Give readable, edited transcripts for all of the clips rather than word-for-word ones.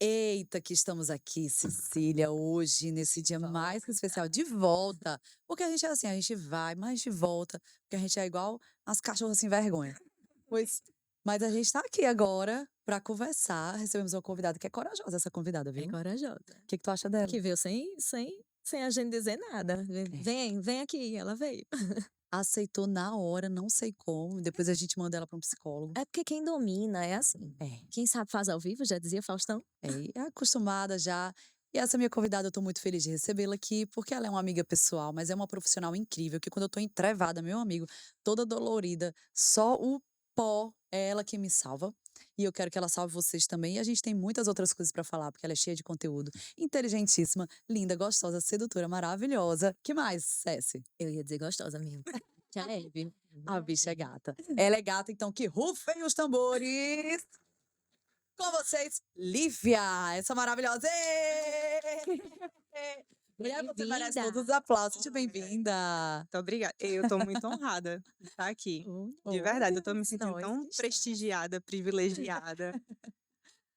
Eita, que estamos aqui, Cecília, hoje, nesse dia mais que especial, de volta. Porque a gente é assim, a gente vai, mas de volta, porque a gente é igual as cachorras sem vergonha. Pois, mas a gente tá aqui agora pra conversar. Recebemos uma convidada que é corajosa, essa convidada, É viu? O corajosa. que tu acha dela? Que veio sem a gente dizer nada. Vem aqui, ela veio. Aceitou na hora, não sei como. Depois a gente manda ela pra um psicólogo. É porque quem domina é assim. É. Quem sabe faz ao vivo, já dizia Faustão. É acostumada já. E essa minha convidada, eu tô muito feliz de recebê-la aqui, porque ela é uma amiga pessoal, mas é uma profissional incrível, que quando eu tô entrevada, meu amigo, toda dolorida, só o pó é ela que me salva. E eu quero que ela salve vocês também. E a gente tem muitas outras coisas pra falar, porque ela é cheia de conteúdo, inteligentíssima, linda, gostosa, sedutora, maravilhosa. Que mais, Ceci? Eu ia dizer gostosa mesmo. Já é, viu? A bicha é gata. Ela é gata, então que rufem os tambores! Com vocês, Lívia, essa maravilhosa. Mulher, você merece Bem-vinda. todos os aplausos. Seja bem-vinda. Muito obrigada. Eu tô muito honrada de estar aqui. De verdade, eu tô me sentindo Nós tão que estamos. prestigiada, privilegiada.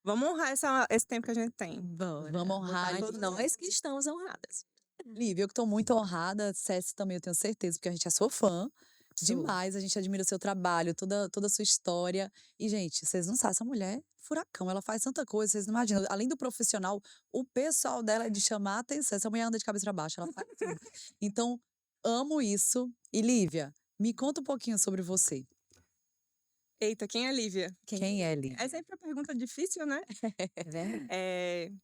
Vamos honrar esse tempo que a gente tem. Bora. Vamos honrar Botar todos nós que estamos honradas. Lívia, eu que tô muito honrada. César também, eu tenho certeza, porque a gente é sua fã. Sou. Demais, a gente admira o seu trabalho, toda a sua história. E, gente, vocês não sabem, essa mulher é furacão, ela faz tanta coisa, vocês não imaginam. Além do profissional, o pessoal dela é de chamar a atenção. Essa mulher anda de cabeça pra baixo, ela faz tudo. Então, amo isso. E, Lívia, me conta um pouquinho sobre você. Eita, quem é Lívia? Quem é Lívia? É sempre uma pergunta difícil, né? É verdade.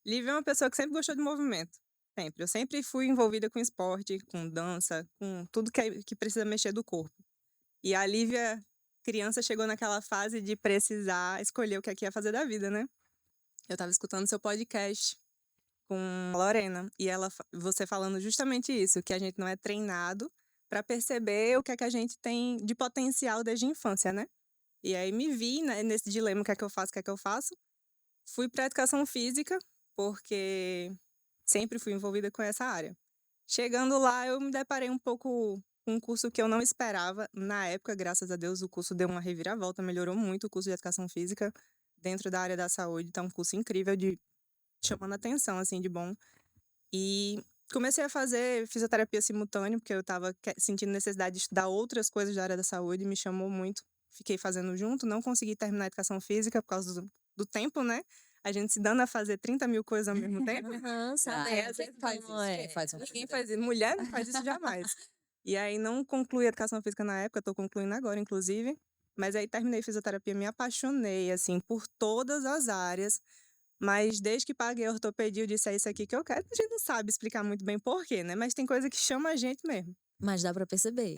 Lívia é uma pessoa que sempre gostou de movimento. Sempre. Eu sempre fui envolvida com esporte, com dança, com tudo que precisa mexer do corpo. E a Lívia, criança, chegou naquela fase de precisar escolher o que é que ia fazer da vida, né? Eu tava escutando seu podcast com a Lorena e você falando justamente isso, que a gente não é treinado para perceber o que é que a gente tem de potencial desde a infância, né? E aí me vi, né, nesse dilema, o que é que eu faço, o que é que eu faço. Fui para educação física, porque sempre fui envolvida com essa área. Chegando lá, eu me deparei um pouco com um curso que eu não esperava. Na época, graças a Deus, o curso deu uma reviravolta, melhorou muito o curso de educação física dentro da área da saúde. Tá um curso incrível, chamando atenção, assim, de bom. E comecei a fazer fisioterapia simultânea, porque eu estava sentindo necessidade de estudar outras coisas da área da saúde, me chamou muito. Fiquei fazendo junto, não consegui terminar a educação física por causa do tempo, né? A gente se dando a fazer 30 mil coisas ao mesmo tempo. Sabe? Às vezes faz isso. Quem faz uma Ninguém coisa faz isso. Mulher não faz isso jamais. E aí não concluí a educação física na época, tô concluindo agora, inclusive. Mas aí terminei fisioterapia, me apaixonei, assim, por todas as áreas. Mas desde que paguei a ortopedia, eu disse, é isso aqui que eu quero. A gente não sabe explicar muito bem por quê, né? Mas tem coisa que chama a gente mesmo. Mas dá pra perceber.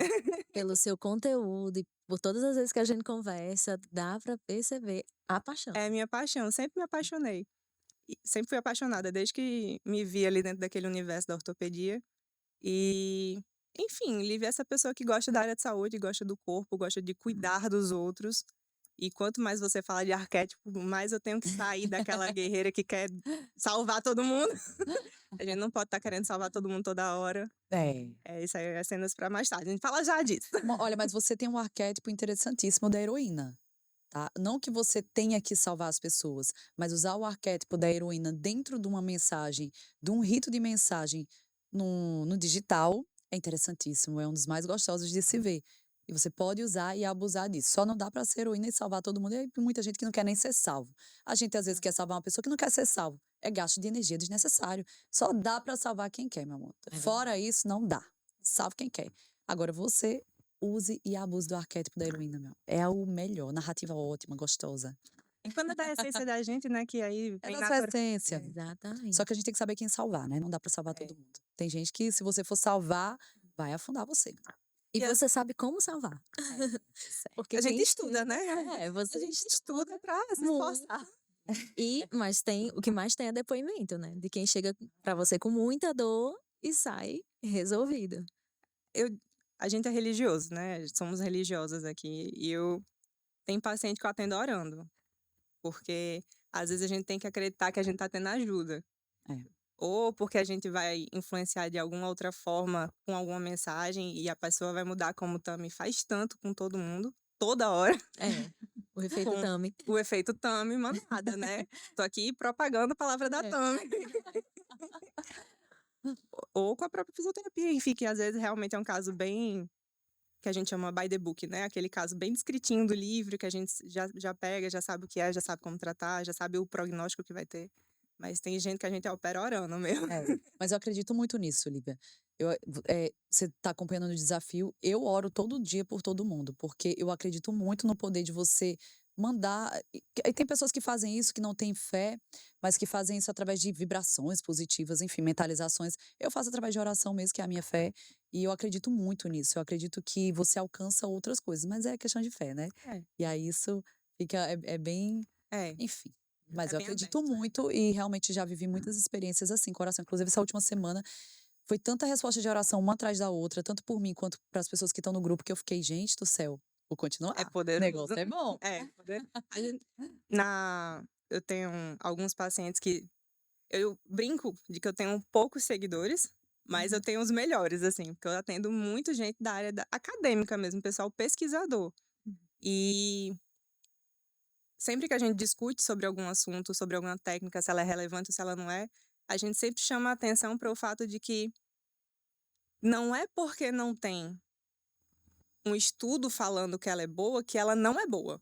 Pelo seu conteúdo e por todas as vezes que a gente conversa, dá pra perceber a paixão. É minha paixão, sempre me apaixonei. E sempre fui apaixonada, desde que me vi ali dentro daquele universo da ortopedia. E, enfim, Lívia é essa pessoa que gosta da área de saúde, gosta do corpo, gosta de cuidar dos outros. E quanto mais você fala de arquétipo, mais eu tenho que sair daquela guerreira que quer salvar todo mundo. A gente não pode estar querendo salvar todo mundo toda hora. Isso aí é cenas pra mais tarde. A gente fala já disso. Olha, mas você tem um arquétipo interessantíssimo da heroína, tá? Não que você tenha que salvar as pessoas, mas usar o arquétipo da heroína dentro de uma mensagem, de um rito de mensagem no digital, é interessantíssimo. É um dos mais gostosos de se ver. E você pode usar e abusar disso. Só não dá pra ser heroína e salvar todo mundo. E tem muita gente que não quer nem ser salvo. A gente, às vezes, quer salvar uma pessoa que não quer ser salvo. É gasto de energia desnecessário. Só dá pra salvar quem quer, meu amor. Fora isso, não dá. Salve quem quer. Agora, você use e abuse do arquétipo da heroína, meu. É o melhor. Narrativa ótima, gostosa. E quando é da essência da gente, né, que aí É vem da sua natural. essência. Exatamente. Só que a gente tem que saber quem salvar, né? Não dá pra salvar todo mundo. Tem gente que, se você for salvar, vai afundar você. E E você sabe como salvar. Porque A gente quem estuda, né? você A gente estuda pra se esforçar. Mas o que mais tem é depoimento, né? De quem chega pra você com muita dor e sai resolvido. A gente é religioso, né? Somos religiosas aqui. E eu tenho paciente que eu atendo orando. Porque às vezes a gente tem que acreditar que a gente tá tendo ajuda. É. Ou porque a gente vai influenciar de alguma outra forma com alguma mensagem e a pessoa vai mudar, como Tami faz tanto com todo mundo, toda hora. É. O efeito com Tami. o efeito Tami manada, né? Tô aqui propagando a palavra da É. Tami. Ou com a própria fisioterapia, enfim, que às vezes realmente é um caso bem que a gente chama by the book, né? Aquele caso bem descritinho do livro, que a gente já pega, já sabe o que é, já sabe como tratar, já sabe o prognóstico que vai ter. Mas tem gente que a gente opera orando mesmo. É, mas eu acredito muito nisso, Lívia. Você está acompanhando o desafio. Eu oro todo dia por todo mundo, porque eu acredito muito no poder de você mandar. E tem pessoas que fazem isso, que não têm fé, mas que fazem isso através de vibrações positivas, enfim, mentalizações. Eu faço através de oração mesmo, que é a minha fé, e eu acredito muito nisso. Eu acredito que você alcança outras coisas, mas é questão de fé, né? É, E aí isso é bem. é, Enfim. Mas é eu bem acredito aberto. muito e realmente já vivi muitas experiências assim, com oração. Inclusive, essa última semana foi tanta resposta de oração, uma atrás da outra, tanto por mim quanto para as pessoas que estão no grupo, que eu fiquei, gente do céu, vou É continuar. O poderoso. negócio é bom. É, poderoso. Eu tenho alguns pacientes que eu brinco de que eu tenho poucos seguidores, mas eu Uhum. tenho os melhores, assim, porque eu atendo muito gente da área acadêmica mesmo, pessoal pesquisador. E sempre que a gente discute sobre algum assunto, sobre alguma técnica, se ela é relevante ou se ela não é, a gente sempre chama a atenção para o fato de que não é porque não tem um estudo falando que ela é boa que ela não é boa.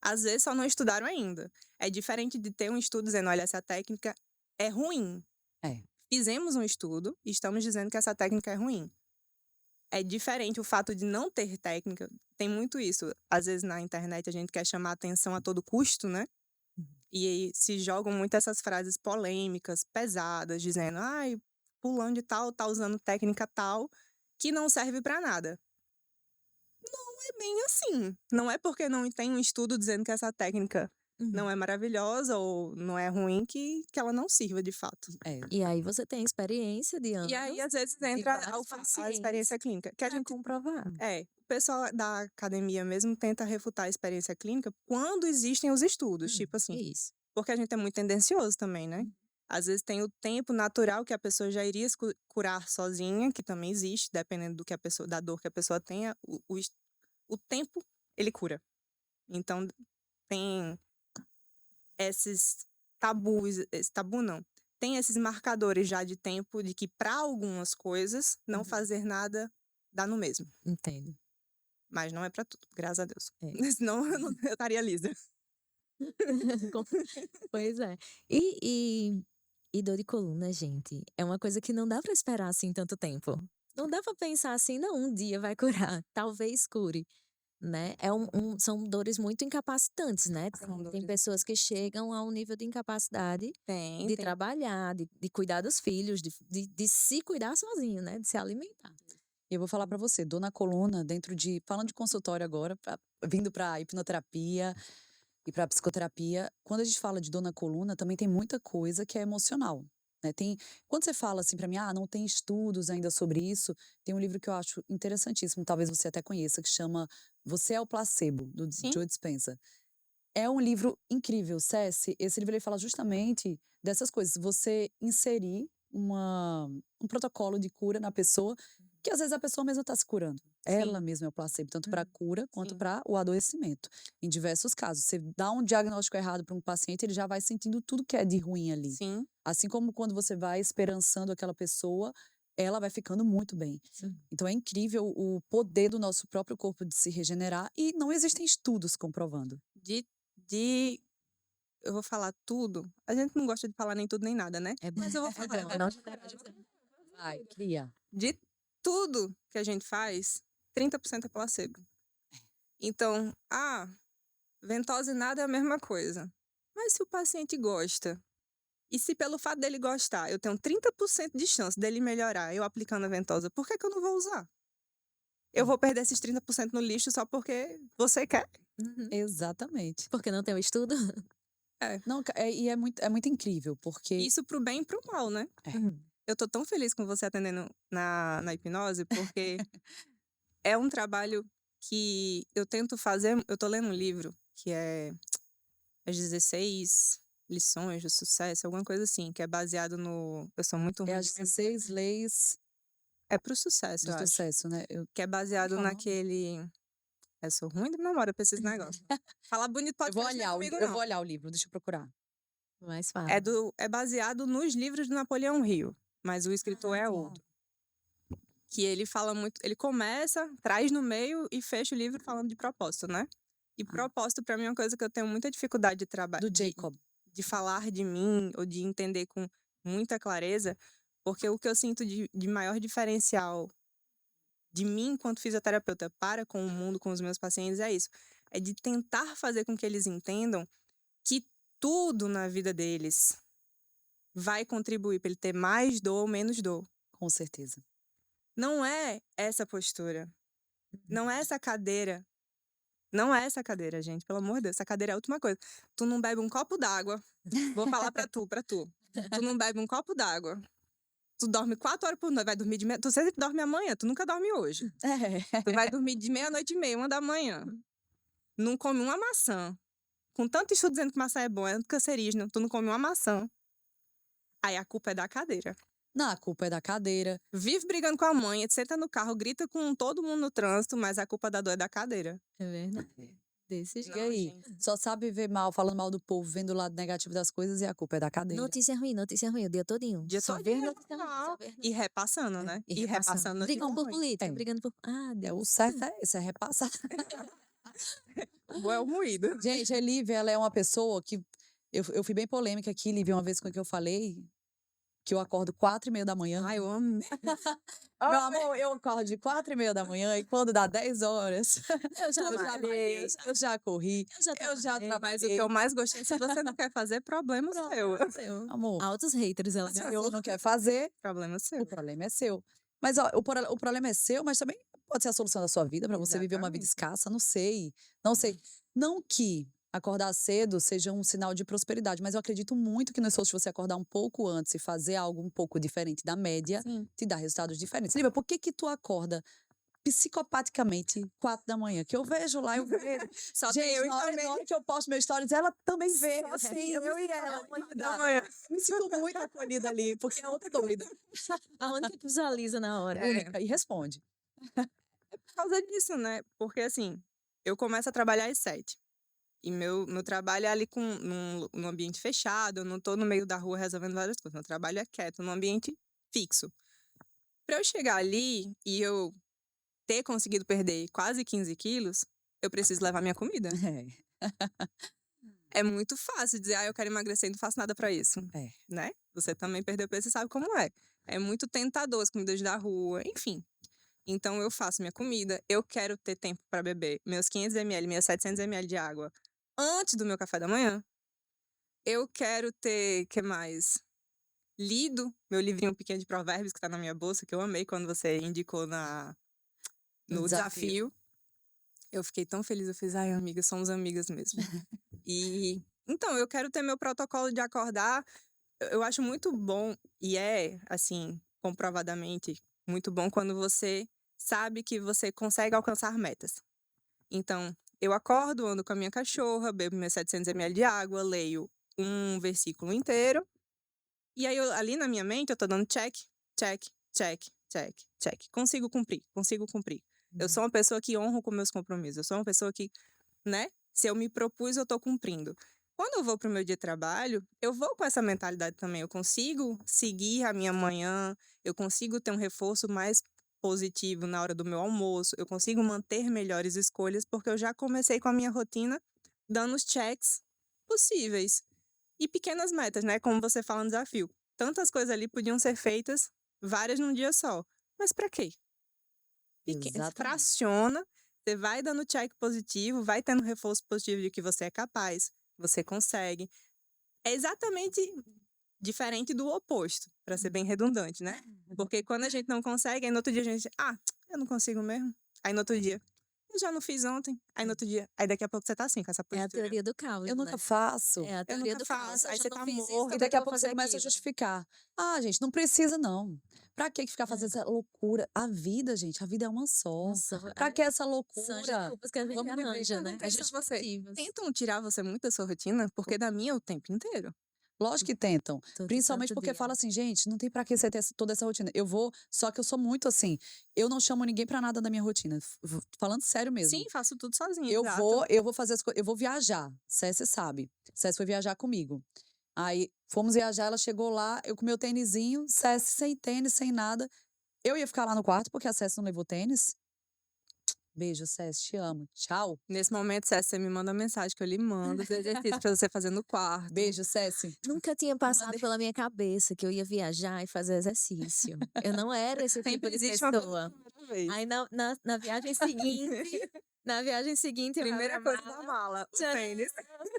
Às vezes só não estudaram ainda. É diferente de ter um estudo dizendo, olha, essa técnica é ruim. É. Fizemos um estudo e estamos dizendo que essa técnica é ruim. É diferente o fato de não ter técnica. Tem muito isso. Às vezes na internet a gente quer chamar atenção a todo custo, né? E aí se jogam muito essas frases polêmicas, pesadas, dizendo, ai, fulano de tal tá usando técnica tal que não serve pra nada. Não é bem assim. Não é porque não tem um estudo dizendo que essa técnica não é maravilhosa ou não é ruim que ela não sirva de fato. É. E aí você tem experiência de E aí, anos às vezes, de entra vários a pacientes experiência clínica. Que a pra gente comprovar. o pessoal da academia mesmo tenta refutar a experiência clínica quando existem os estudos, tipo assim, Isso. porque a gente é muito tendencioso também, né? Às vezes tem o tempo natural que a pessoa já iria curar sozinha, que também existe, dependendo do que a pessoa, da dor que a pessoa tenha, o tempo ele cura. Então tem esses tabus, esse tabu não. Tem esses marcadores já de tempo de que para algumas coisas não fazer nada dá no mesmo. Entendo. Mas não é pra tudo, graças a Deus. É. Senão eu estaria lisa. Com- Pois é. E dor de coluna, gente, é uma coisa que não dá pra esperar assim tanto tempo. Não dá pra pensar assim, não, um dia vai curar, talvez cure, né? São dores muito incapacitantes, né? São Tem dores pessoas que chegam a um nível de incapacidade Tem, de tem. trabalhar, de cuidar dos filhos, de se cuidar sozinho, né? De se alimentar. E eu vou falar para você, dor na coluna, falando de consultório agora, vindo para hipnoterapia e para psicoterapia, quando a gente fala de dor na coluna, também tem muita coisa que é emocional, né? Quando você fala assim para mim, não tem estudos ainda sobre isso, tem um livro que eu acho interessantíssimo, talvez você até conheça, que chama Você é o Placebo, do Sim. Joe Dispenza. É um livro incrível, Ceci. Esse livro ele fala justamente dessas coisas. Você inserir um protocolo de cura na pessoa, que às vezes a pessoa mesma está se curando. Ela Sim. mesma é o placebo, tanto para a cura quanto Sim. para o adoecimento. Em diversos casos. Você dá um diagnóstico errado para um paciente, ele já vai sentindo tudo que é de ruim ali. Sim. Assim como quando você vai esperançando aquela pessoa, ela vai ficando muito bem. Sim. Então é incrível o poder do nosso próprio corpo de se regenerar e não existem estudos comprovando. Eu vou falar tudo. A gente não gosta de falar nem tudo nem nada, né? É bom. Mas eu vou É falar. bom, não generalizar. Vai, cria. De tudo que a gente faz, 30% é placebo. Então, ventosa e nada é a mesma coisa. Mas se o paciente gosta, e se pelo fato dele gostar, eu tenho 30% de chance dele melhorar eu aplicando a ventosa, por que que eu não vou usar? Eu vou perder esses 30% no lixo só porque você quer? Exatamente. Porque não tem o estudo? Não, e é muito incrível, porque Isso pro bem e pro mal, né? Eu tô tão feliz com você atendendo na hipnose, porque é um trabalho que eu tento fazer. Eu tô lendo um livro que é As 16 Lições do Sucesso, alguma coisa assim, que é baseado no. Eu sou muito é ruim as de memória. 16 leis É pro sucesso, do eu acho. sucesso, né? Que é baseado Qual o nome? naquele. Eu sou ruim de memória pra esses negócios. Falar bonito Eu vou podcast não é olhar comigo, eu não. vou olhar o livro, deixa eu procurar. Mais fácil. É baseado nos livros do Napoleão Hill, mas o escritor é tá. outro. Que ele fala muito, ele começa, traz no meio e fecha o livro falando de propósito, né? E propósito pra mim é uma coisa que eu tenho muita dificuldade de trabalhar, Do Jacob. de falar de mim ou de entender com muita clareza, porque o que eu sinto de maior diferencial de mim enquanto fisioterapeuta para com o mundo, com os meus pacientes, é isso. É de tentar fazer com que eles entendam que tudo na vida deles vai contribuir para ele ter mais dor ou menos dor. Com certeza. Não é essa postura. Não é essa cadeira. Não é essa cadeira, gente. Pelo amor de Deus. Essa cadeira é a última coisa. Tu não bebe um copo d'água. Vou falar pra tu. Tu não bebe um copo d'água. Tu dorme 4 horas por noite. Vai dormir de meia... Tu sempre dorme amanhã. Tu nunca dorme hoje. Tu vai dormir de meia-noite e meia, 1h. Não come uma maçã. Com tanto estudo dizendo que maçã é bom, é cancerígeno. Tu não come uma maçã. Aí a culpa é da cadeira. Não, a culpa é da cadeira. Vive brigando com a mãe, senta no carro, grita com todo mundo no trânsito, mas a culpa da dor é da cadeira. É verdade. Desse E jeito. aí? gente. Só sabe ver mal, falando mal do povo, vendo o lado negativo das coisas e a culpa é da cadeira. Notícia ruim, o dia todinho. Dia Só todinho, ver notícia ruim, não. só ver E repassando, né? E repassando. notícia Brigam por ruim. política, É. brigando por... Ah, É, Deus. o certo é esse, é repassar. O bom é o moído. Gente, a Lívia, ela é uma pessoa que... Eu fui bem polêmica aqui, Lívia, uma vez com que eu falei que eu acordo 4h30 da manhã. Ai, eu amo. Meu amor, eu acordo de 4h30 da manhã e quando dá 10 horas, Eu já eu já trabalhei, trabalhei, eu já corri, eu já trabalhei. Mas o trabalhei. que eu mais gostei, se você não quer fazer, problema seu. Amor, Altos haters, ela se ganhou. você não quer fazer, Problema seu. o problema é seu. Mas ó, o problema é seu, mas também pode ser a solução da sua vida para você viver uma vida Exatamente. escassa, não sei. Não sei. Não que acordar cedo seja um sinal de prosperidade, mas eu acredito muito que no esforço de você acordar um pouco antes e fazer algo um pouco diferente da média, Sim. te dá resultados diferentes. Lívia, por que tu acorda psicopaticamente 4 da manhã? Que eu vejo lá, eu vejo. Só Gente, tem eu e na hora também. que eu posto meus stories, ela também vê. Só Assim, tem eu e e ela. da manhã. Eu me sinto muito acolhida ali, porque é outra doida. A única que visualiza na hora. Única, e responde. Por causa disso, né? Porque assim, eu começo a trabalhar às 7. E meu trabalho é ali num ambiente fechado, eu não tô no meio da rua resolvendo várias coisas. Meu trabalho é quieto, num ambiente fixo. Pra eu chegar ali e eu ter conseguido perder quase 15 quilos, eu preciso levar minha comida. É muito fácil dizer, eu quero emagrecer e não faço nada pra isso. É. Né? Você também perdeu peso e sabe como é. É muito tentador as comidas da rua, enfim. Então eu faço minha comida, eu quero ter tempo pra beber meus 500 ml, minhas 700 ml de água antes do meu café da manhã. Eu quero ter, que mais? Lido meu livrinho pequeno de provérbios que tá na minha bolsa, que eu amei quando você indicou no desafio. Eu fiquei tão feliz, eu fiz, ai amiga, somos amigas mesmo. E então, eu quero ter meu protocolo de acordar. Eu acho muito bom, e é, assim, comprovadamente, muito bom quando você sabe que você consegue alcançar metas. Então, eu acordo, ando com a minha cachorra, bebo meus 700 ml de água, leio um versículo inteiro. E aí, ali na minha mente, eu tô dando check, check, check, check, check. Consigo cumprir. Eu sou uma pessoa que honro com meus compromissos. Eu sou uma pessoa que, né? Se eu me propus, eu tô cumprindo. Quando eu vou pro meu dia de trabalho, eu vou com essa mentalidade também. Eu consigo seguir a minha manhã, eu consigo ter um reforço mais positivo na hora do meu almoço, eu consigo manter melhores escolhas, porque eu já comecei com a minha rotina dando os checks possíveis. E pequenas metas, né? Como você fala no desafio. Tantas coisas ali podiam ser feitas, várias num dia só. Mas pra quê? Exatamente. Fraciona, você vai dando check positivo, vai tendo reforço positivo de que você é capaz, você consegue. É exatamente diferente do oposto, para ser bem redundante, né? Porque quando a gente não consegue, aí no outro dia a gente, eu não consigo mesmo. Aí no outro dia, eu já não fiz ontem. Aí no outro dia, aí daqui a pouco você tá assim, com essa É postura. a teoria do caos, Eu nunca né? faço. É a Eu teoria nunca do caos. faço. Eu Aí já você não tá fiz isso, morto. E então daqui a eu vou pouco você fazer começa a aquilo. justificar. Gente, não precisa não. Pra que ficar fazendo essa loucura? A vida, gente, a vida é uma só. Nossa, Pra que essa são loucura? desculpas que a gente Vamos viver. arranja, né? Pergunta As isso a você. justificativas. Tentam tirar você muito da sua rotina, porque da minha é o tempo inteiro. Lógico que tentam. Todo Principalmente santo porque dia. fala assim, gente, não tem pra que você ter toda essa rotina. Eu vou, só que eu sou muito assim, eu não chamo ninguém pra nada da minha rotina. Falando sério mesmo. Sim, faço tudo sozinha, Eu exato. vou, eu vou fazer as coisas, eu vou viajar. César sabe. César foi viajar comigo. Aí fomos viajar, ela chegou lá, eu com meu tênisinho, César sem tênis, sem nada. Eu ia ficar lá no quarto porque a César não levou tênis. Beijo, César, te amo. Tchau. Nesse momento, César, você me manda uma mensagem que eu lhe mando os exercícios pra você fazer no quarto. Beijo, César. Nunca tinha passado pela minha cabeça que eu ia viajar e fazer exercício. Eu não era esse tipo Sempre de existe uma pessoa. primeira vez. Aí na viagem seguinte, na viagem seguinte, eu abro Primeira a coisa da mala, mala, o tcharam, tênis.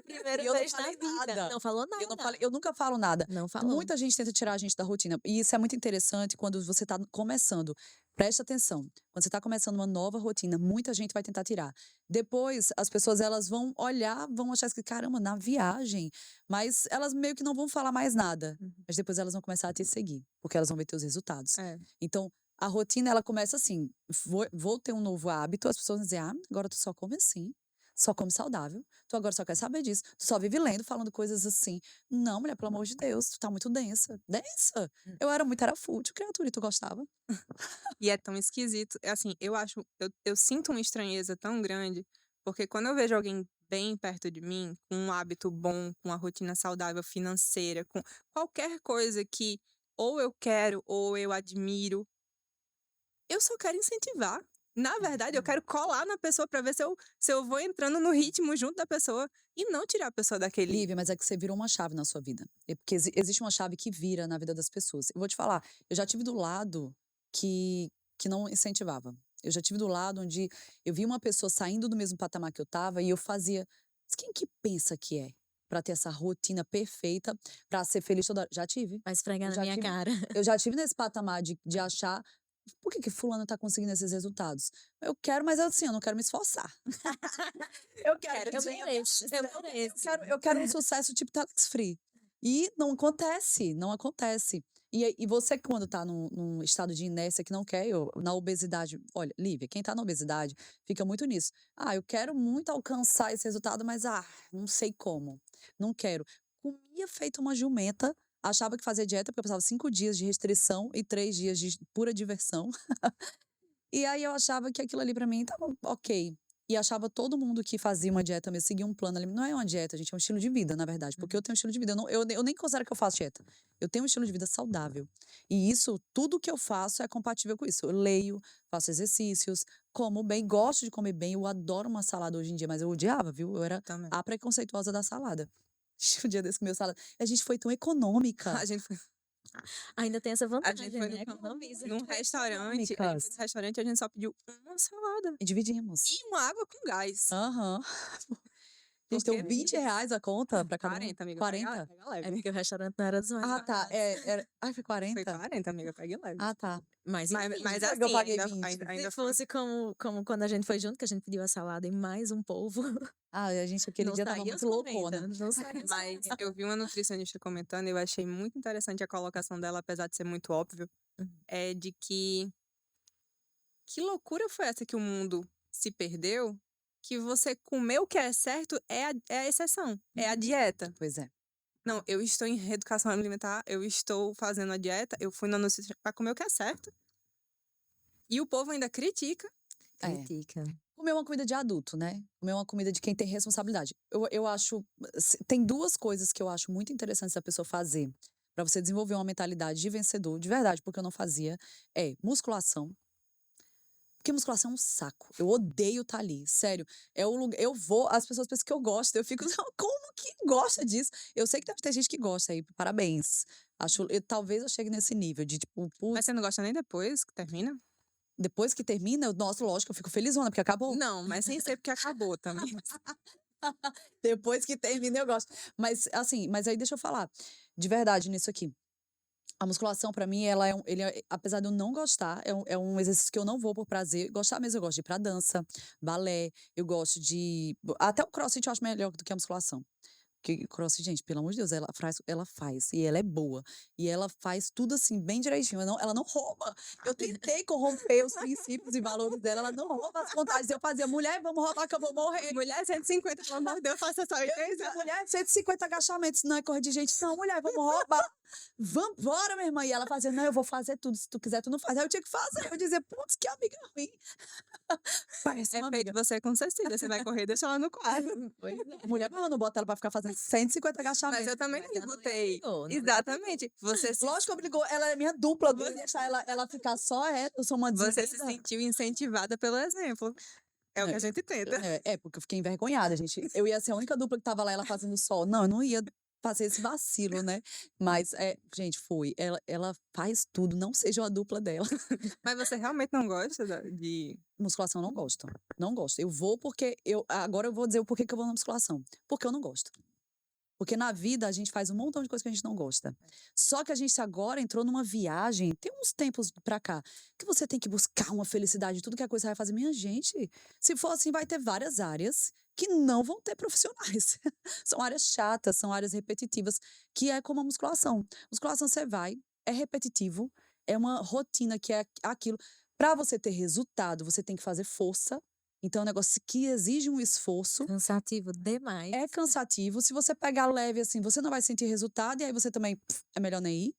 primeira E eu não vez na falei vida. nada. Não falou nada. Eu nunca falo nada. Não falou. Muita gente tenta tirar a gente da rotina. E isso é muito interessante quando você está começando. Preste atenção. Quando você está começando uma nova rotina, muita gente vai tentar tirar. Depois, as pessoas elas vão olhar, vão achar que, caramba, na viagem. Mas elas meio que não vão falar mais nada. Uhum. Mas depois elas vão começar a te seguir, porque elas vão ver teus resultados. É. Então, a rotina, ela começa assim. Vou ter um novo hábito, as pessoas vão dizer, agora tu só come assim. Só come saudável. Tu agora só quer saber disso. Tu só vive lendo, falando coisas assim. Não, mulher, pelo amor de Deus, tu tá muito densa. Densa? Eu era fútil, criatura, e tu gostava? E é tão esquisito. É assim, eu sinto uma estranheza tão grande, porque quando eu vejo alguém bem perto de mim, com um hábito bom, com uma rotina saudável financeira, com qualquer coisa que ou eu quero ou eu admiro, eu só quero incentivar. Na verdade, eu quero colar na pessoa pra ver se eu vou entrando no ritmo junto da pessoa e não tirar a pessoa daquele. Lívia, mas é que você virou uma chave na sua vida. É porque existe uma chave que vira na vida das pessoas. Eu vou te falar, eu já tive do lado que não incentivava. Eu já tive do lado onde eu vi uma pessoa saindo do mesmo patamar que eu tava e eu fazia. Mas quem que pensa que é? Pra ter essa rotina perfeita, pra ser feliz toda hora? Já tive. Vai esfregar Eu na já minha tive- cara. Eu já tive nesse patamar de achar. Por que fulano tá conseguindo esses resultados? Eu quero, mas assim, eu não quero me esforçar. Eu quero Eu mereço, eu mereço. eu quero um sucesso tipo Telex Free. E não acontece, não acontece. E você, quando tá num estado de inércia que não quer, na obesidade. Olha, Lívia, quem tá na obesidade fica muito nisso. Eu quero muito alcançar esse resultado, mas não sei como. Não quero. Comia feito uma jumenta, achava que fazia dieta, porque eu passava 5 dias de restrição e 3 dias de pura diversão. E aí eu achava que aquilo ali pra mim tava ok. E achava todo mundo que fazia uma dieta mesmo, seguia um plano ali. Não é uma dieta, gente, é um estilo de vida, na verdade. Porque eu tenho um estilo de vida. Eu nem considero que eu faço dieta. Eu tenho um estilo de vida saudável. E isso, tudo que eu faço é compatível com isso. Eu leio, faço exercícios, como bem, gosto de comer bem. Eu adoro uma salada hoje em dia, mas eu odiava, viu? Eu era Também. a preconceituosa da salada. O dia desse comeu salada. A gente foi tão econômica. A gente foi, Ainda tem essa a vantagem, gente foi né? Economiza. num restaurante, econômicas. nesse restaurante a gente só pediu uma salada E dividimos. e uma água com gás. Aham. Gente, deu Porque R$ 20 a conta pra cada um. 40, amiga. 40? Pega leve. É porque o restaurante não era dos mais Ah, tá. baratos. Ai, foi 40? Foi 40, amiga. Pega leve. Ah, tá. Mas enfim, Mas foi assim, que eu paguei ainda, 20. ainda se fosse como quando a gente foi junto, que a gente pediu a salada e mais um polvo, A gente aquele não dia tava saía muito as loucona. 40, não saía as Mas 40. eu vi uma nutricionista comentando, eu achei muito interessante a colocação dela, apesar de ser muito óbvio, Uhum. é de que loucura foi essa que o mundo se perdeu, que você comer o que é certo é a exceção, é a dieta. Pois é. Não, eu estou em reeducação alimentar, eu estou fazendo a dieta, eu fui na nutricionista para comer o que é certo. E o povo ainda critica. É. Critica. Comer uma comida de adulto, né? Comer uma comida de quem tem responsabilidade. Eu acho. Tem duas coisas que eu acho muito interessantes da pessoa fazer pra você desenvolver uma mentalidade de vencedor, de verdade, porque eu não fazia. É musculação. Porque musculação é um saco. Eu odeio estar ali. Sério. É o lugar. Eu vou, as pessoas pensam que eu gosto. Eu fico, como que gosta disso? Eu sei que deve ter gente que gosta aí. Parabéns. Talvez eu chegue nesse nível de tipo, Mas putz, você não gosta nem depois que termina? depois que termina, nossa, lógico, eu fico felizona, porque acabou. Não, mas sem ser porque acabou também. Depois que termina, eu gosto. Mas, assim, mas aí deixa eu falar. De verdade, nisso aqui. A musculação, pra mim, apesar de eu não gostar, é um exercício que eu não vou por prazer. Gostar mesmo, eu gosto de ir pra dança, balé, eu gosto de. Até o crossfit eu acho melhor do que a musculação. Que CrossFit, gente, pelo amor de Deus, ela faz, e ela é boa. E ela faz tudo assim, bem direitinho. Ela não rouba. Eu tentei corromper os princípios e valores dela, ela não rouba as vantagens. Eu fazia, mulher, vamos roubar que eu vou morrer. Mulher 150, pelo amor de Deus, faça só Eu 80. dizia, mulher, 150 agachamentos, não é coisa de gente. Não, mulher, vamos roubar. Vambora, minha irmã. E ela fazia, não, eu vou fazer tudo. Se tu quiser, tu não faz. Aí eu tinha que fazer. Eu dizia, putz, que amiga ruim. Parece É uma feito amiga. você com Cecília. Você vai correr, deixa ela no quadro. Pois é. Mulher, mas eu não boto ela pra ficar fazendo 150 Mas agachamentos. eu também Mas não ela não botei. obrigou, não Exatamente. Você se, Lógico que obrigou, ela é minha dupla, não ia deixar ela ficar só eu sou uma você se desunida. sentiu incentivada pelo exemplo. É o que a gente tenta. Porque eu fiquei envergonhada, gente. Eu ia ser a única dupla que tava lá, ela fazendo sol. Não, eu não ia fazer esse vacilo, né? Mas, gente, foi. Ela faz tudo, não seja a dupla dela. Mas você realmente não gosta de... Musculação eu não gosto. Não gosto. Eu vou porque. Agora eu vou dizer o porquê que eu vou na musculação. Porque eu não gosto. Porque na vida a gente faz um montão de coisa que a gente não gosta. Só que a gente agora entrou numa viagem, tem uns tempos pra cá, que você tem que buscar uma felicidade, tudo que a coisa vai fazer. Minha gente, se for assim, vai ter várias áreas que não vão ter profissionais. São áreas chatas, são áreas repetitivas, que é como a musculação. Musculação você vai, é repetitivo, é uma rotina que é aquilo. Pra você ter resultado, você tem que fazer força. Então é um negócio que exige um esforço. Cansativo demais. É cansativo. Se você pegar leve assim, você não vai sentir resultado e aí você também é melhor nem ir.